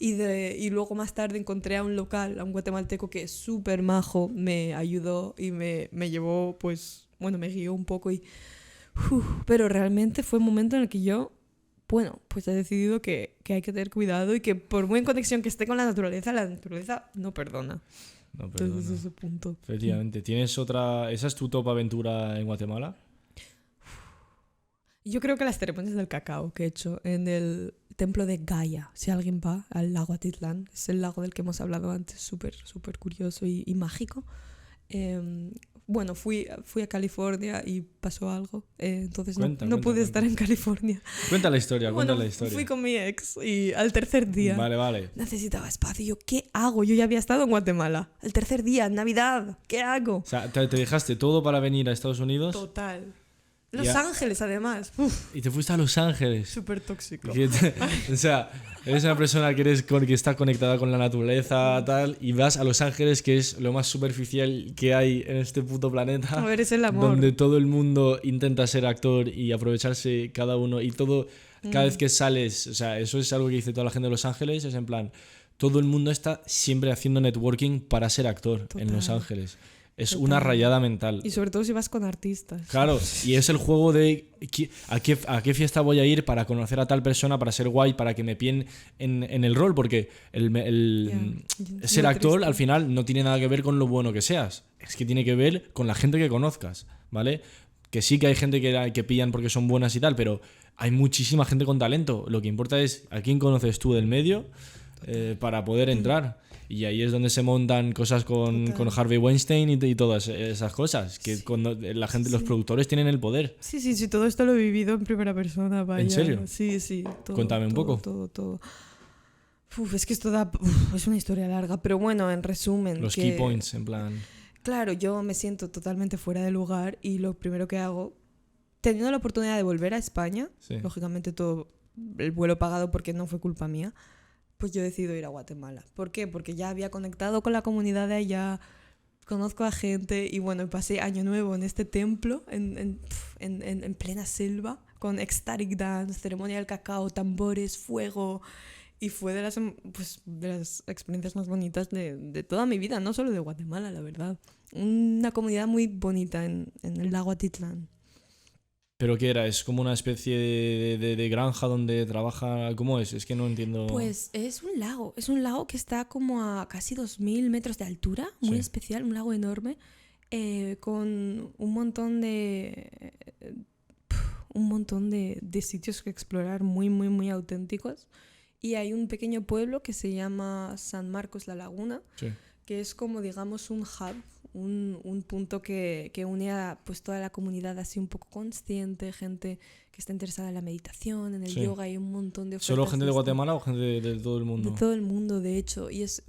Speaker 1: Y luego más tarde encontré a un local, a un guatemalteco que es súper majo, me ayudó y me llevó, pues, bueno, me guió un poco. Pero realmente fue un momento en el que yo, bueno, pues he decidido que hay que tener cuidado y que por muy en conexión que esté con la naturaleza no perdona.
Speaker 2: No,
Speaker 1: Entonces,
Speaker 2: perdona.
Speaker 1: ese punto.
Speaker 2: Efectivamente. ¿Tienes otra? ¿Esa es tu top aventura en Guatemala?
Speaker 1: Yo creo que las ceremonias del cacao que he hecho en el templo de Gaia, si alguien va al lago Atitlán, es el lago del que hemos hablado antes, súper, súper curioso y mágico. Bueno, fui a California y pasó algo, entonces no pude
Speaker 2: Cuenta.
Speaker 1: estar en California.
Speaker 2: Cuenta la historia,
Speaker 1: Bueno,
Speaker 2: cuenta la historia.
Speaker 1: fui con mi ex y al tercer día
Speaker 2: Vale.
Speaker 1: necesitaba espacio. Yo, ¿qué hago? Yo ya había estado en Guatemala. El tercer día, Navidad, ¿qué hago?
Speaker 2: O sea, te dejaste todo para venir a Estados Unidos
Speaker 1: Total. Los
Speaker 2: Ya.
Speaker 1: Ángeles, además. Uf,
Speaker 2: y te fuiste a Los Ángeles.
Speaker 1: súper tóxico.
Speaker 2: O sea, eres una persona que está conectada con la naturaleza, tal, y vas a Los Ángeles, que es lo más superficial que hay en este puto planeta.
Speaker 1: A ver, es el amor.
Speaker 2: Donde todo el mundo intenta ser actor y aprovecharse cada uno y todo, cada vez que sales, o sea, eso es algo que dice toda la gente de Los Ángeles, es en plan, todo el mundo está siempre haciendo networking para ser actor en Los
Speaker 1: Total.
Speaker 2: Ángeles. Es
Speaker 1: Total.
Speaker 2: una rayada mental.
Speaker 1: Y sobre todo si vas con artistas.
Speaker 2: Claro, y es el juego de a qué fiesta voy a ir para conocer a tal persona, para ser guay, para que me piden en el rol, porque
Speaker 1: Ya.
Speaker 2: ser
Speaker 1: Muy
Speaker 2: actor
Speaker 1: triste.
Speaker 2: al final no tiene nada que ver con lo bueno que seas, es que tiene que ver con la gente que conozcas, ¿vale? Que sí que hay gente que pillan porque son buenas y tal, pero hay muchísima gente con talento. Lo que importa es a quién conoces tú del medio para poder entrar. Y ahí es donde se montan cosas con Harvey Weinstein y todas esas cosas. Que cuando la gente, los productores tienen el poder.
Speaker 1: Sí, todo esto lo he vivido en primera persona, vaya.
Speaker 2: ¿En serio?
Speaker 1: Sí.
Speaker 2: Cuéntame un poco.
Speaker 1: Todo. Es que esto es una historia larga, pero bueno, en resumen.
Speaker 2: Los
Speaker 1: que,
Speaker 2: key points, en plan.
Speaker 1: Claro, yo me siento totalmente fuera de lugar y lo primero que hago, teniendo la oportunidad de volver a España,
Speaker 2: Sí.
Speaker 1: lógicamente todo el vuelo pagado porque no fue culpa mía, pues yo decido ir a Guatemala. ¿Por qué? Porque ya había conectado con la comunidad de allá, conozco a gente y bueno, pasé Año Nuevo en este templo, en plena selva, con ecstatic dance, ceremonia del cacao, tambores, fuego. Y fue de las experiencias más bonitas de toda mi vida, no solo de Guatemala, la verdad. Una comunidad muy bonita en el lago Atitlán.
Speaker 2: ¿Pero qué era? ¿Es como una especie de granja donde trabaja? ¿Cómo es? Es que no entiendo.
Speaker 1: Pues es un lago que está como a casi 2000 metros de altura, muy
Speaker 2: Sí.
Speaker 1: especial, un lago enorme, con un montón de sitios que explorar muy, muy, muy auténticos. Y hay un pequeño pueblo que se llama San Marcos la Laguna,
Speaker 2: Sí.
Speaker 1: que es como, digamos, un hub, un punto que une a pues, toda la comunidad así un poco consciente, gente que está interesada en la meditación, en el
Speaker 2: Sí.
Speaker 1: yoga, hay un montón de ofertas.
Speaker 2: ¿Solo gente de
Speaker 1: esto.
Speaker 2: Guatemala o gente de todo el mundo?
Speaker 1: De todo el mundo, de hecho. Y ese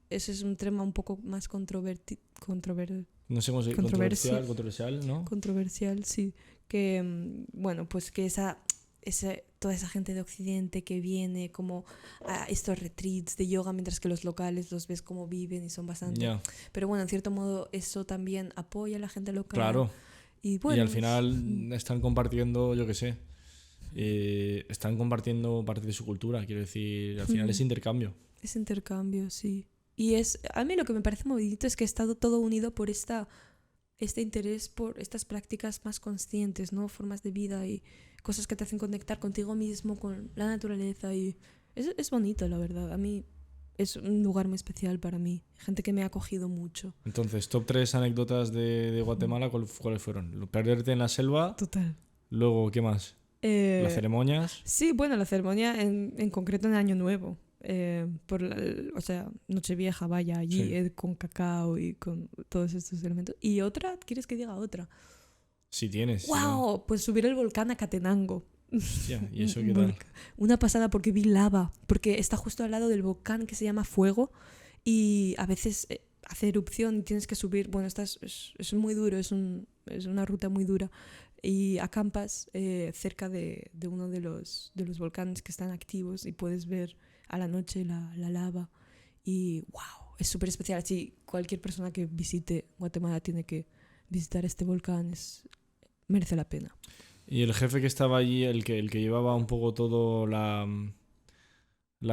Speaker 1: es un tema un poco más
Speaker 2: No sé cómo se dice.
Speaker 1: Controversial.
Speaker 2: Controversial, ¿no?
Speaker 1: controversial, sí. Que, bueno, pues que toda esa gente de Occidente que viene como a estos retreats de yoga, mientras que los locales los ves cómo viven y son bastante...
Speaker 2: Ya,
Speaker 1: Pero bueno, en cierto modo eso también apoya a la gente local.
Speaker 2: claro.
Speaker 1: Y, bueno,
Speaker 2: Y al final están compartiendo, yo qué sé, están compartiendo parte de su cultura. Quiero decir, al final es intercambio.
Speaker 1: es intercambio, sí. Y a mí lo que me parece muy bonito es que ha estado todo unido por este interés por estas prácticas más conscientes, ¿no? Formas de vida y cosas que te hacen conectar contigo mismo, con la naturaleza. Y es bonito, la verdad. A mí es un lugar muy especial para mí. Gente que me ha acogido mucho.
Speaker 2: Entonces, top 3 anécdotas de Guatemala, ¿cuáles fueron? Perderte en la selva,
Speaker 1: Total.
Speaker 2: luego, ¿qué más? Las ceremonias.
Speaker 1: Sí, bueno, la ceremonia en concreto en Año Nuevo. O sea, Nochevieja, vaya, allí
Speaker 2: Sí.
Speaker 1: con cacao y con todos estos elementos. ¿Y otra? ¿Quieres que diga otra?
Speaker 2: Si tienes. si no-
Speaker 1: ¡Wow! Pues subir el volcán Acatenango.
Speaker 2: Hostia, ¿y eso qué
Speaker 1: Un
Speaker 2: tal?
Speaker 1: volcán. Una pasada porque vi lava, porque está justo al lado del volcán que se llama Fuego y a veces hace erupción y tienes que subir. Bueno, es muy duro, es una ruta muy dura y acampas cerca de uno de los volcanes que están activos y puedes ver a la noche la lava y ¡wow! Es súper especial. Así, cualquier persona que visite Guatemala tiene que visitar este volcán, merece la pena.
Speaker 2: Y el jefe que estaba allí, el que llevaba un poco todo la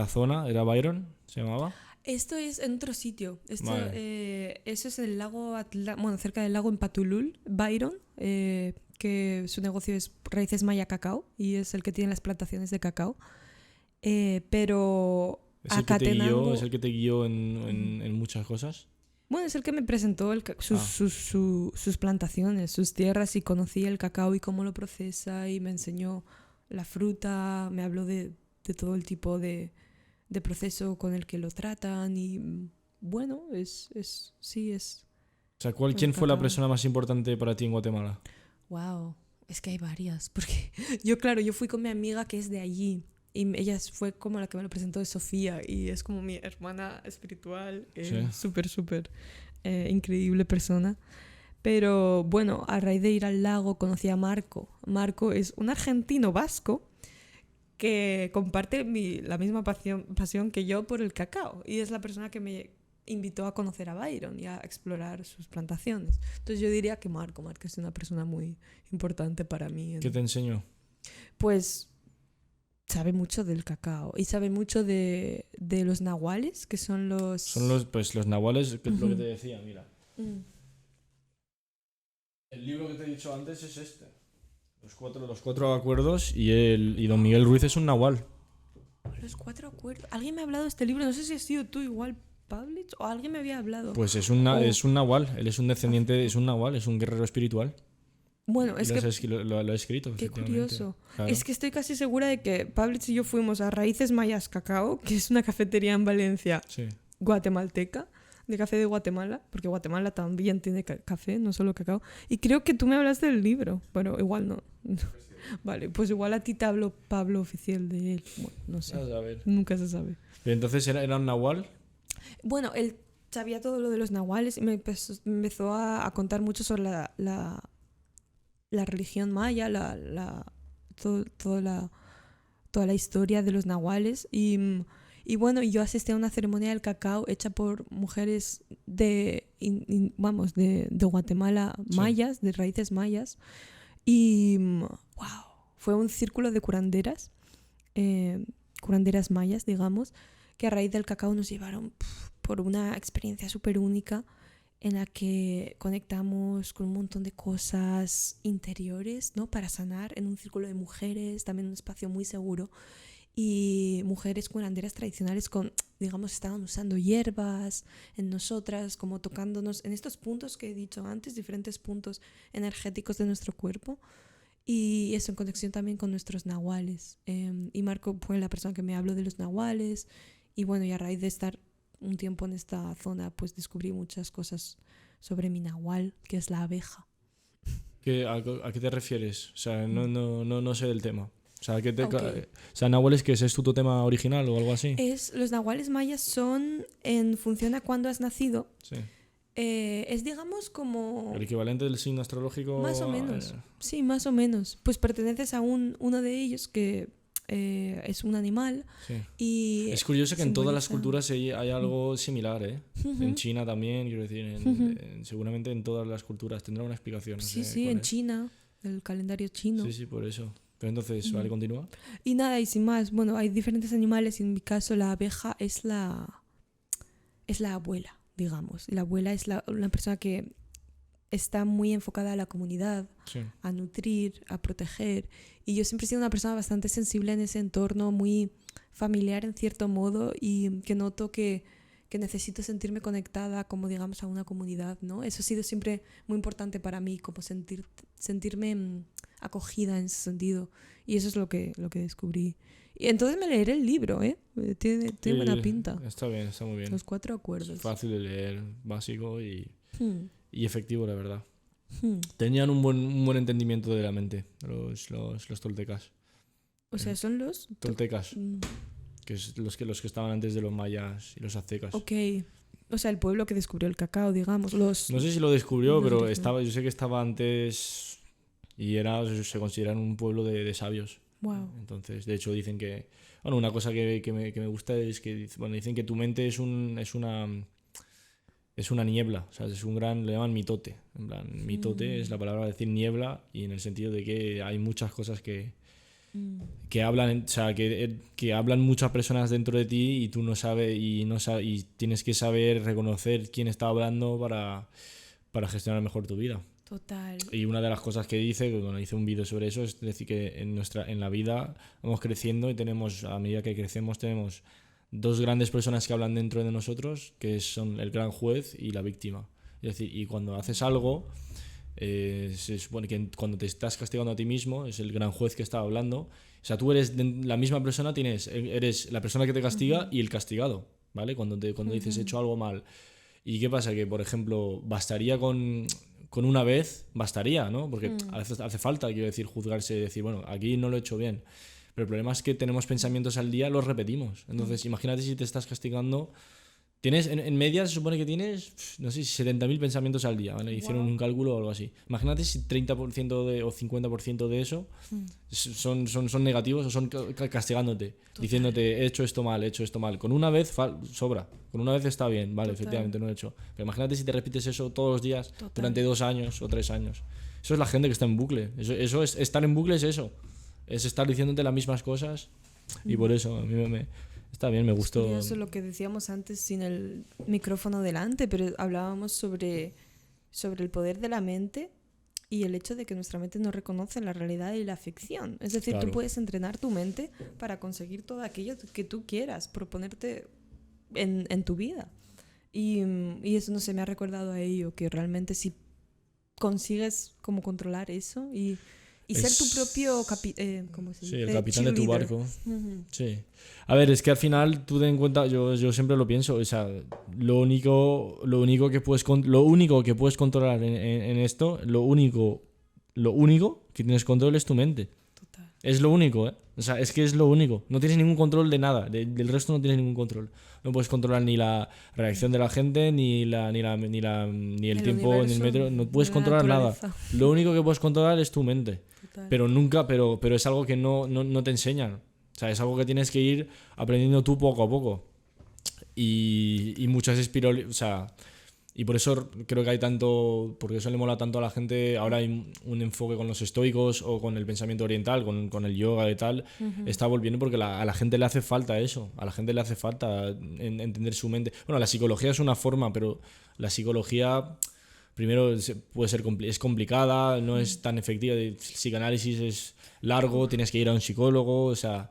Speaker 2: zona, ¿era Byron? ¿Se llamaba?
Speaker 1: Esto es en otro sitio.
Speaker 2: Vale.
Speaker 1: Eso es el lago bueno, cerca del lago en Patulul, Byron, que su negocio es raíces maya cacao y es el que tiene las plantaciones de cacao. Pero
Speaker 2: ¿Es el que te guió,
Speaker 1: Acatenango,
Speaker 2: es el que te guió en muchas cosas?
Speaker 1: bueno, es el que me presentó sus plantaciones, sus tierras y conocí el cacao y cómo lo procesa y me enseñó la fruta, me habló de todo el tipo de proceso con el que lo tratan y bueno, sí, es
Speaker 2: O sea,
Speaker 1: el
Speaker 2: ¿quién fue la
Speaker 1: cacao.
Speaker 2: persona más importante para ti en Guatemala?
Speaker 1: Wow, es que hay varias, porque yo fui con mi amiga que es de allí y ella fue como la que me lo presentó, de Sofía, y es como mi hermana espiritual,
Speaker 2: Sí.
Speaker 1: súper increíble persona. Pero bueno, a raíz de ir al lago conocí a Marco. Marco es un argentino vasco que comparte la misma pasión que yo por el cacao y es la persona que me invitó a conocer a Byron y a explorar sus plantaciones. Entonces yo diría que Marco es una persona muy importante para mí.
Speaker 2: ¿Qué te enseñó?
Speaker 1: Pues sabe mucho del cacao y sabe mucho de los nahuales, que son los...
Speaker 2: Son los nahuales, que es lo que te decía, mira.
Speaker 1: Mm.
Speaker 2: El libro que te he dicho antes es este. Los cuatro acuerdos y Don Miguel Ruiz es un nahual.
Speaker 1: Los 4 acuerdos. Alguien me ha hablado de este libro, no sé si has sido tú igual, Pavlich, o alguien me había hablado.
Speaker 2: Pues es un nahual, él es un descendiente, es un nahual, es un guerrero espiritual.
Speaker 1: Bueno,
Speaker 2: Y
Speaker 1: es
Speaker 2: lo
Speaker 1: que...
Speaker 2: ha escrito.
Speaker 1: Qué
Speaker 2: efectivamente.
Speaker 1: curioso.
Speaker 2: Claro.
Speaker 1: Es que estoy casi segura de que Pavlich y yo fuimos a Raíces Mayas Cacao, que es una cafetería en Valencia
Speaker 2: Sí.
Speaker 1: guatemalteca, de café de Guatemala, porque Guatemala también tiene café, no solo cacao. Y creo que tú me hablaste del libro, pero igual no. Vale, pues igual a ti te habló Pablo oficial de él. Bueno, no sé.
Speaker 2: A ver.
Speaker 1: Nunca se sabe.
Speaker 2: Pero entonces era un nahual.
Speaker 1: Bueno, él sabía todo lo de los nahuales y me empezó a contar mucho sobre la religión maya, toda la historia de los nahuales. Y bueno, yo asistí a una ceremonia del cacao hecha por mujeres de Guatemala,
Speaker 2: Sí.
Speaker 1: mayas, de raíces mayas. Y wow, fue un círculo de curanderas mayas, digamos, que a raíz del cacao nos llevaron por una experiencia súper única en la que conectamos con un montón de cosas interiores, ¿no? Para sanar en un círculo de mujeres, también un espacio muy seguro. Y mujeres curanderas tradicionales digamos, estaban usando hierbas en nosotras, como tocándonos en estos puntos que he dicho antes, diferentes puntos energéticos de nuestro cuerpo. Y eso en conexión también con nuestros nahuales. Y Marco fue la persona que me habló de los nahuales. Y bueno, y a raíz de estar un tiempo en esta zona, pues descubrí muchas cosas sobre mi nahual, que es la abeja.
Speaker 2: ¿A qué te refieres? O sea, no sé del tema. O sea,
Speaker 1: Okay.
Speaker 2: o sea, nahuales, ¿que es tu tema original o algo así?
Speaker 1: Los nahuales mayas son en función a cuándo has nacido.
Speaker 2: Sí.
Speaker 1: Es, digamos, como...
Speaker 2: El equivalente del signo astrológico.
Speaker 1: Más o menos. Sí, más o menos. Pues perteneces a uno de ellos que es un animal.
Speaker 2: Sí.
Speaker 1: Y
Speaker 2: Es curioso que en todas las
Speaker 1: simboliza-
Speaker 2: culturas hay algo similar, ¿eh?
Speaker 1: Ujú.
Speaker 2: En China también, quiero decir, seguramente en todas las culturas tendrá una explicación. No
Speaker 1: Sí,
Speaker 2: sé
Speaker 1: sí,
Speaker 2: cuál
Speaker 1: en
Speaker 2: es.
Speaker 1: China, el calendario chino.
Speaker 2: Sí, por eso. Pero entonces, vale, continúa.
Speaker 1: Y nada, y sin más, bueno, hay diferentes animales y en mi caso la abeja es es la abuela, digamos. La abuela es una persona que está muy enfocada a la comunidad,
Speaker 2: Sí.
Speaker 1: a nutrir, a proteger. Y yo siempre he sido una persona bastante sensible en ese entorno, muy familiar en cierto modo, y que noto que necesito sentirme conectada como, digamos, a una comunidad, ¿no? Eso ha sido siempre muy importante para mí, como sentirme acogida en ese sentido. Y eso es lo que descubrí. Y entonces me leeré el libro, ¿eh? Tiene buena pinta.
Speaker 2: Está bien, está muy bien.
Speaker 1: Los 4 acuerdos.
Speaker 2: Es fácil de leer, básico y efectivo, la verdad.
Speaker 1: Hmm.
Speaker 2: Tenían un buen entendimiento de la mente, los toltecas.
Speaker 1: O sea, son los...
Speaker 2: Toltecas, que es los que estaban antes de los mayas y los aztecas.
Speaker 1: Ok. O sea, el pueblo que descubrió el cacao, digamos. No
Speaker 2: No sé si lo descubrió,
Speaker 1: los
Speaker 2: pero
Speaker 1: originales.
Speaker 2: yo sé que estaba antes y se consideran un pueblo de sabios.
Speaker 1: Wow.
Speaker 2: Entonces, de hecho, dicen que... Bueno, una cosa que me gusta es que dicen que tu mente es una niebla, o sea, es un gran... Le llaman mitote. En plan, mitote es la palabra decir niebla, y en el sentido de que hay muchas cosas que hablan, o sea, que hablan muchas personas dentro de ti y tú no sabes y tienes que saber reconocer quién está hablando para gestionar mejor tu vida.
Speaker 1: Total.
Speaker 2: Y una de las cosas que dice, cuando hice un vídeo sobre eso, es decir que en la vida vamos creciendo y a medida que crecemos tenemos dos grandes personas que hablan dentro de nosotros, que son el gran juez y la víctima. Es decir, y cuando haces algo, se supone que cuando te estás castigando a ti mismo, es el gran juez que está hablando. O sea, tú eres la misma persona, eres la persona que te castiga y el castigado, ¿vale? Cuando dices he hecho algo mal. ¿Y qué pasa? Que, por ejemplo, bastaría con una vez, bastaría, ¿no? Porque a veces hace falta, quiero decir, juzgarse y decir, bueno, aquí no lo he hecho bien. Pero el problema es que tenemos pensamientos al día, los repetimos. Entonces, imagínate si te estás castigando. Tienes, en media se supone que tienes, no sé, 70.000 pensamientos al día, ¿vale? Hicieron un cálculo o algo así. Imagínate si 30% o 50% de eso son negativos o son castigándote, diciéndote he hecho esto mal, he hecho esto mal. Con una vez sobra, con una vez está bien, vale, efectivamente no lo he hecho. Pero imagínate si te repites eso todos los días durante 2 años o 3 años. Eso es la gente que está en bucle. Eso es estar en bucle, es eso. Es estar diciéndote las mismas cosas y por eso a mí está bien, me gustó.
Speaker 1: Eso es lo que decíamos antes sin el micrófono delante, pero hablábamos sobre el poder de la mente y el hecho de que nuestra mente no reconoce la realidad y la ficción. Es decir,
Speaker 2: Claro.
Speaker 1: tú puedes entrenar tu mente para conseguir todo aquello que tú quieras, proponerte en tu vida. Y eso, no sé, me ha recordado a ello, que realmente si consigues como controlar eso y ser tu propio ¿cómo se dice?
Speaker 2: Sí, el capitán de tu
Speaker 1: Cheerleader.
Speaker 2: barco. Sí. A ver, es que al final tú ten en cuenta, yo siempre lo pienso, o sea, lo único que puedes controlar en esto, lo único que tienes control es tu mente.
Speaker 1: Total.
Speaker 2: Es lo único, ¿eh? O sea, es que es lo único. No tienes ningún control de nada, del resto no tienes ningún control. No puedes controlar ni la reacción de la gente, ni el tiempo, ni el
Speaker 1: universo,
Speaker 2: metro. No puedes
Speaker 1: ni la
Speaker 2: controlar nada.
Speaker 1: naturaleza.
Speaker 2: Lo único que puedes controlar es tu mente.
Speaker 1: Total.
Speaker 2: Pero es algo que no te enseñan. O sea, es algo que tienes que ir aprendiendo tú poco a poco. Y muchas o sea, y por eso creo que hay tanto, porque eso le mola tanto a la gente. Ahora hay un enfoque con los estoicos o con el pensamiento oriental, con el yoga y tal. Está volviendo porque a la gente le hace falta eso. A la gente le hace falta entender su mente. Bueno, la psicología es una forma, pero la psicología... Primero, es complicada, no es tan efectiva. El psicoanálisis es largo, tienes que ir a un psicólogo, o sea,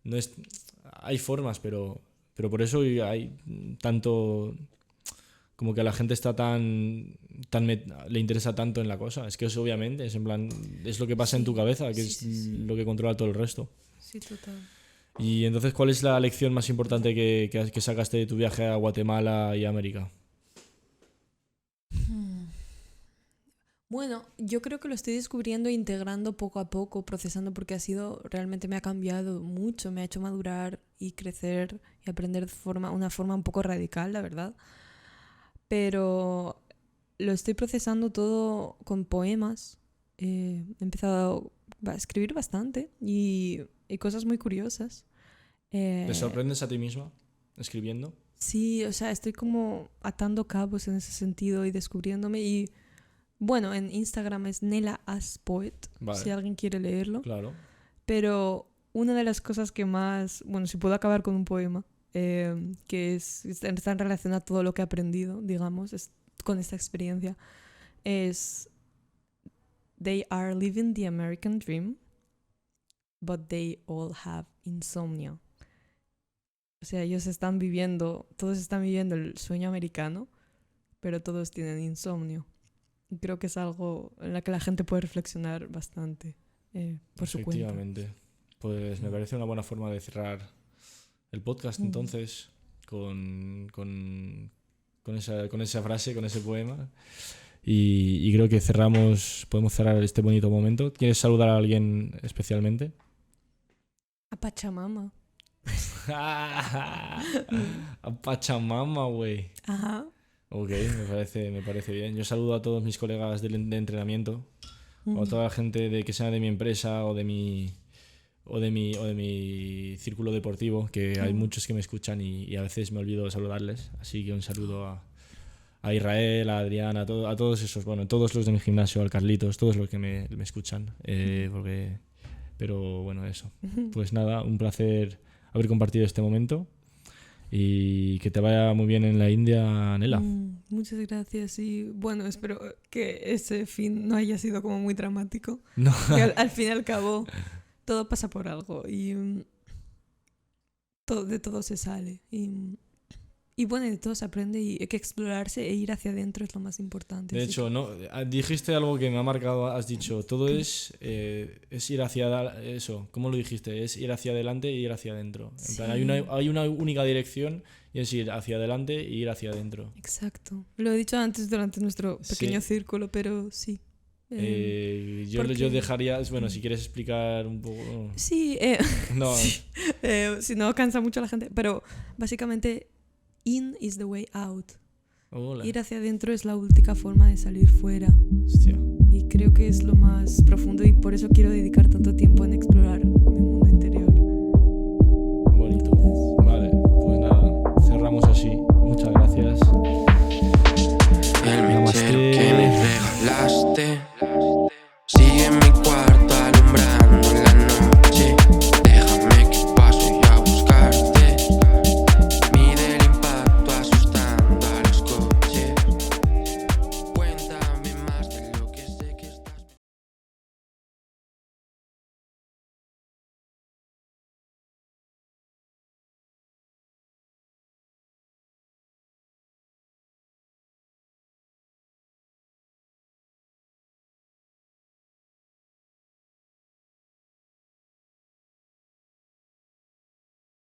Speaker 2: no es, hay formas, pero por eso hay tanto, como que a la gente está le interesa tanto en la cosa. Es que eso obviamente es en plan, es lo que pasa en tu cabeza, que es lo que controla todo el resto.
Speaker 1: Sí, total.
Speaker 2: Y entonces, ¿cuál es la lección más importante que sacaste de tu viaje a Guatemala y América?
Speaker 1: Bueno, yo creo que lo estoy descubriendo e integrando poco a poco, procesando, porque realmente me ha cambiado mucho, me ha hecho madurar y crecer y aprender de una forma un poco radical, la verdad. Pero lo estoy procesando todo con poemas. He empezado a escribir bastante y cosas muy curiosas.
Speaker 2: ¿Te sorprendes a ti misma escribiendo?
Speaker 1: Sí, o sea, estoy como atando cabos en ese sentido y descubriéndome. Y bueno, en Instagram es Nela As Poet,
Speaker 2: Vale.
Speaker 1: si alguien quiere leerlo.
Speaker 2: Claro.
Speaker 1: Pero una de las cosas que más... Bueno, si puedo acabar con un poema. que está en relación a todo lo que he aprendido, digamos, con esta experiencia, es They are living the American dream, but they all have insomnia. O sea, todos están viviendo el sueño americano, pero todos tienen insomnio. Y creo que es algo en la que la gente puede reflexionar bastante por su cuenta.
Speaker 2: Efectivamente. Pues me parece una buena forma de cerrar el podcast entonces con esa frase, con ese poema. Y creo que podemos cerrar este bonito momento. ¿Quieres saludar a alguien especialmente?
Speaker 1: A Pachamama.
Speaker 2: A Pachamama, güey.
Speaker 1: Ajá.
Speaker 2: Ok, me parece bien. Yo saludo a todos mis colegas de entrenamiento, o a toda la gente que sea de mi empresa o de mi círculo deportivo, que hay muchos que me escuchan y a veces me olvido de saludarles. Así que un saludo a Israel, a Adrián, a todos esos, bueno, todos los de mi gimnasio, al Carlitos, todos los que me escuchan. Pero bueno, eso. Pues nada, un placer haber compartido este momento y que te vaya muy bien en la India, Nela.
Speaker 1: Muchas gracias y bueno, espero que ese fin no haya sido como muy dramático.
Speaker 2: No.
Speaker 1: Que al fin y al cabo todo pasa por algo y de todo se sale y bueno, de todo se aprende y hay que explorarse e ir hacia adentro es lo más importante.
Speaker 2: De hecho, no, dijiste algo que me ha marcado, has dicho, todo es ir hacia eso, ¿cómo lo dijiste? Es ir hacia adelante e ir hacia adentro. En plan, hay una única dirección y es ir hacia adelante e ir hacia adentro.
Speaker 1: Exacto. Lo he dicho antes durante nuestro pequeño círculo, pero sí.
Speaker 2: Yo dejaría, bueno, si quieres explicar un poco.
Speaker 1: Sí,
Speaker 2: no.
Speaker 1: Sí, si no cansa mucho a la gente, pero básicamente in is the way out.
Speaker 2: Hola.
Speaker 1: Ir hacia adentro es la única forma de salir fuera.
Speaker 2: Hostia.
Speaker 1: Y creo que es lo más profundo y por eso quiero dedicar tanto tiempo en explorar mi mundo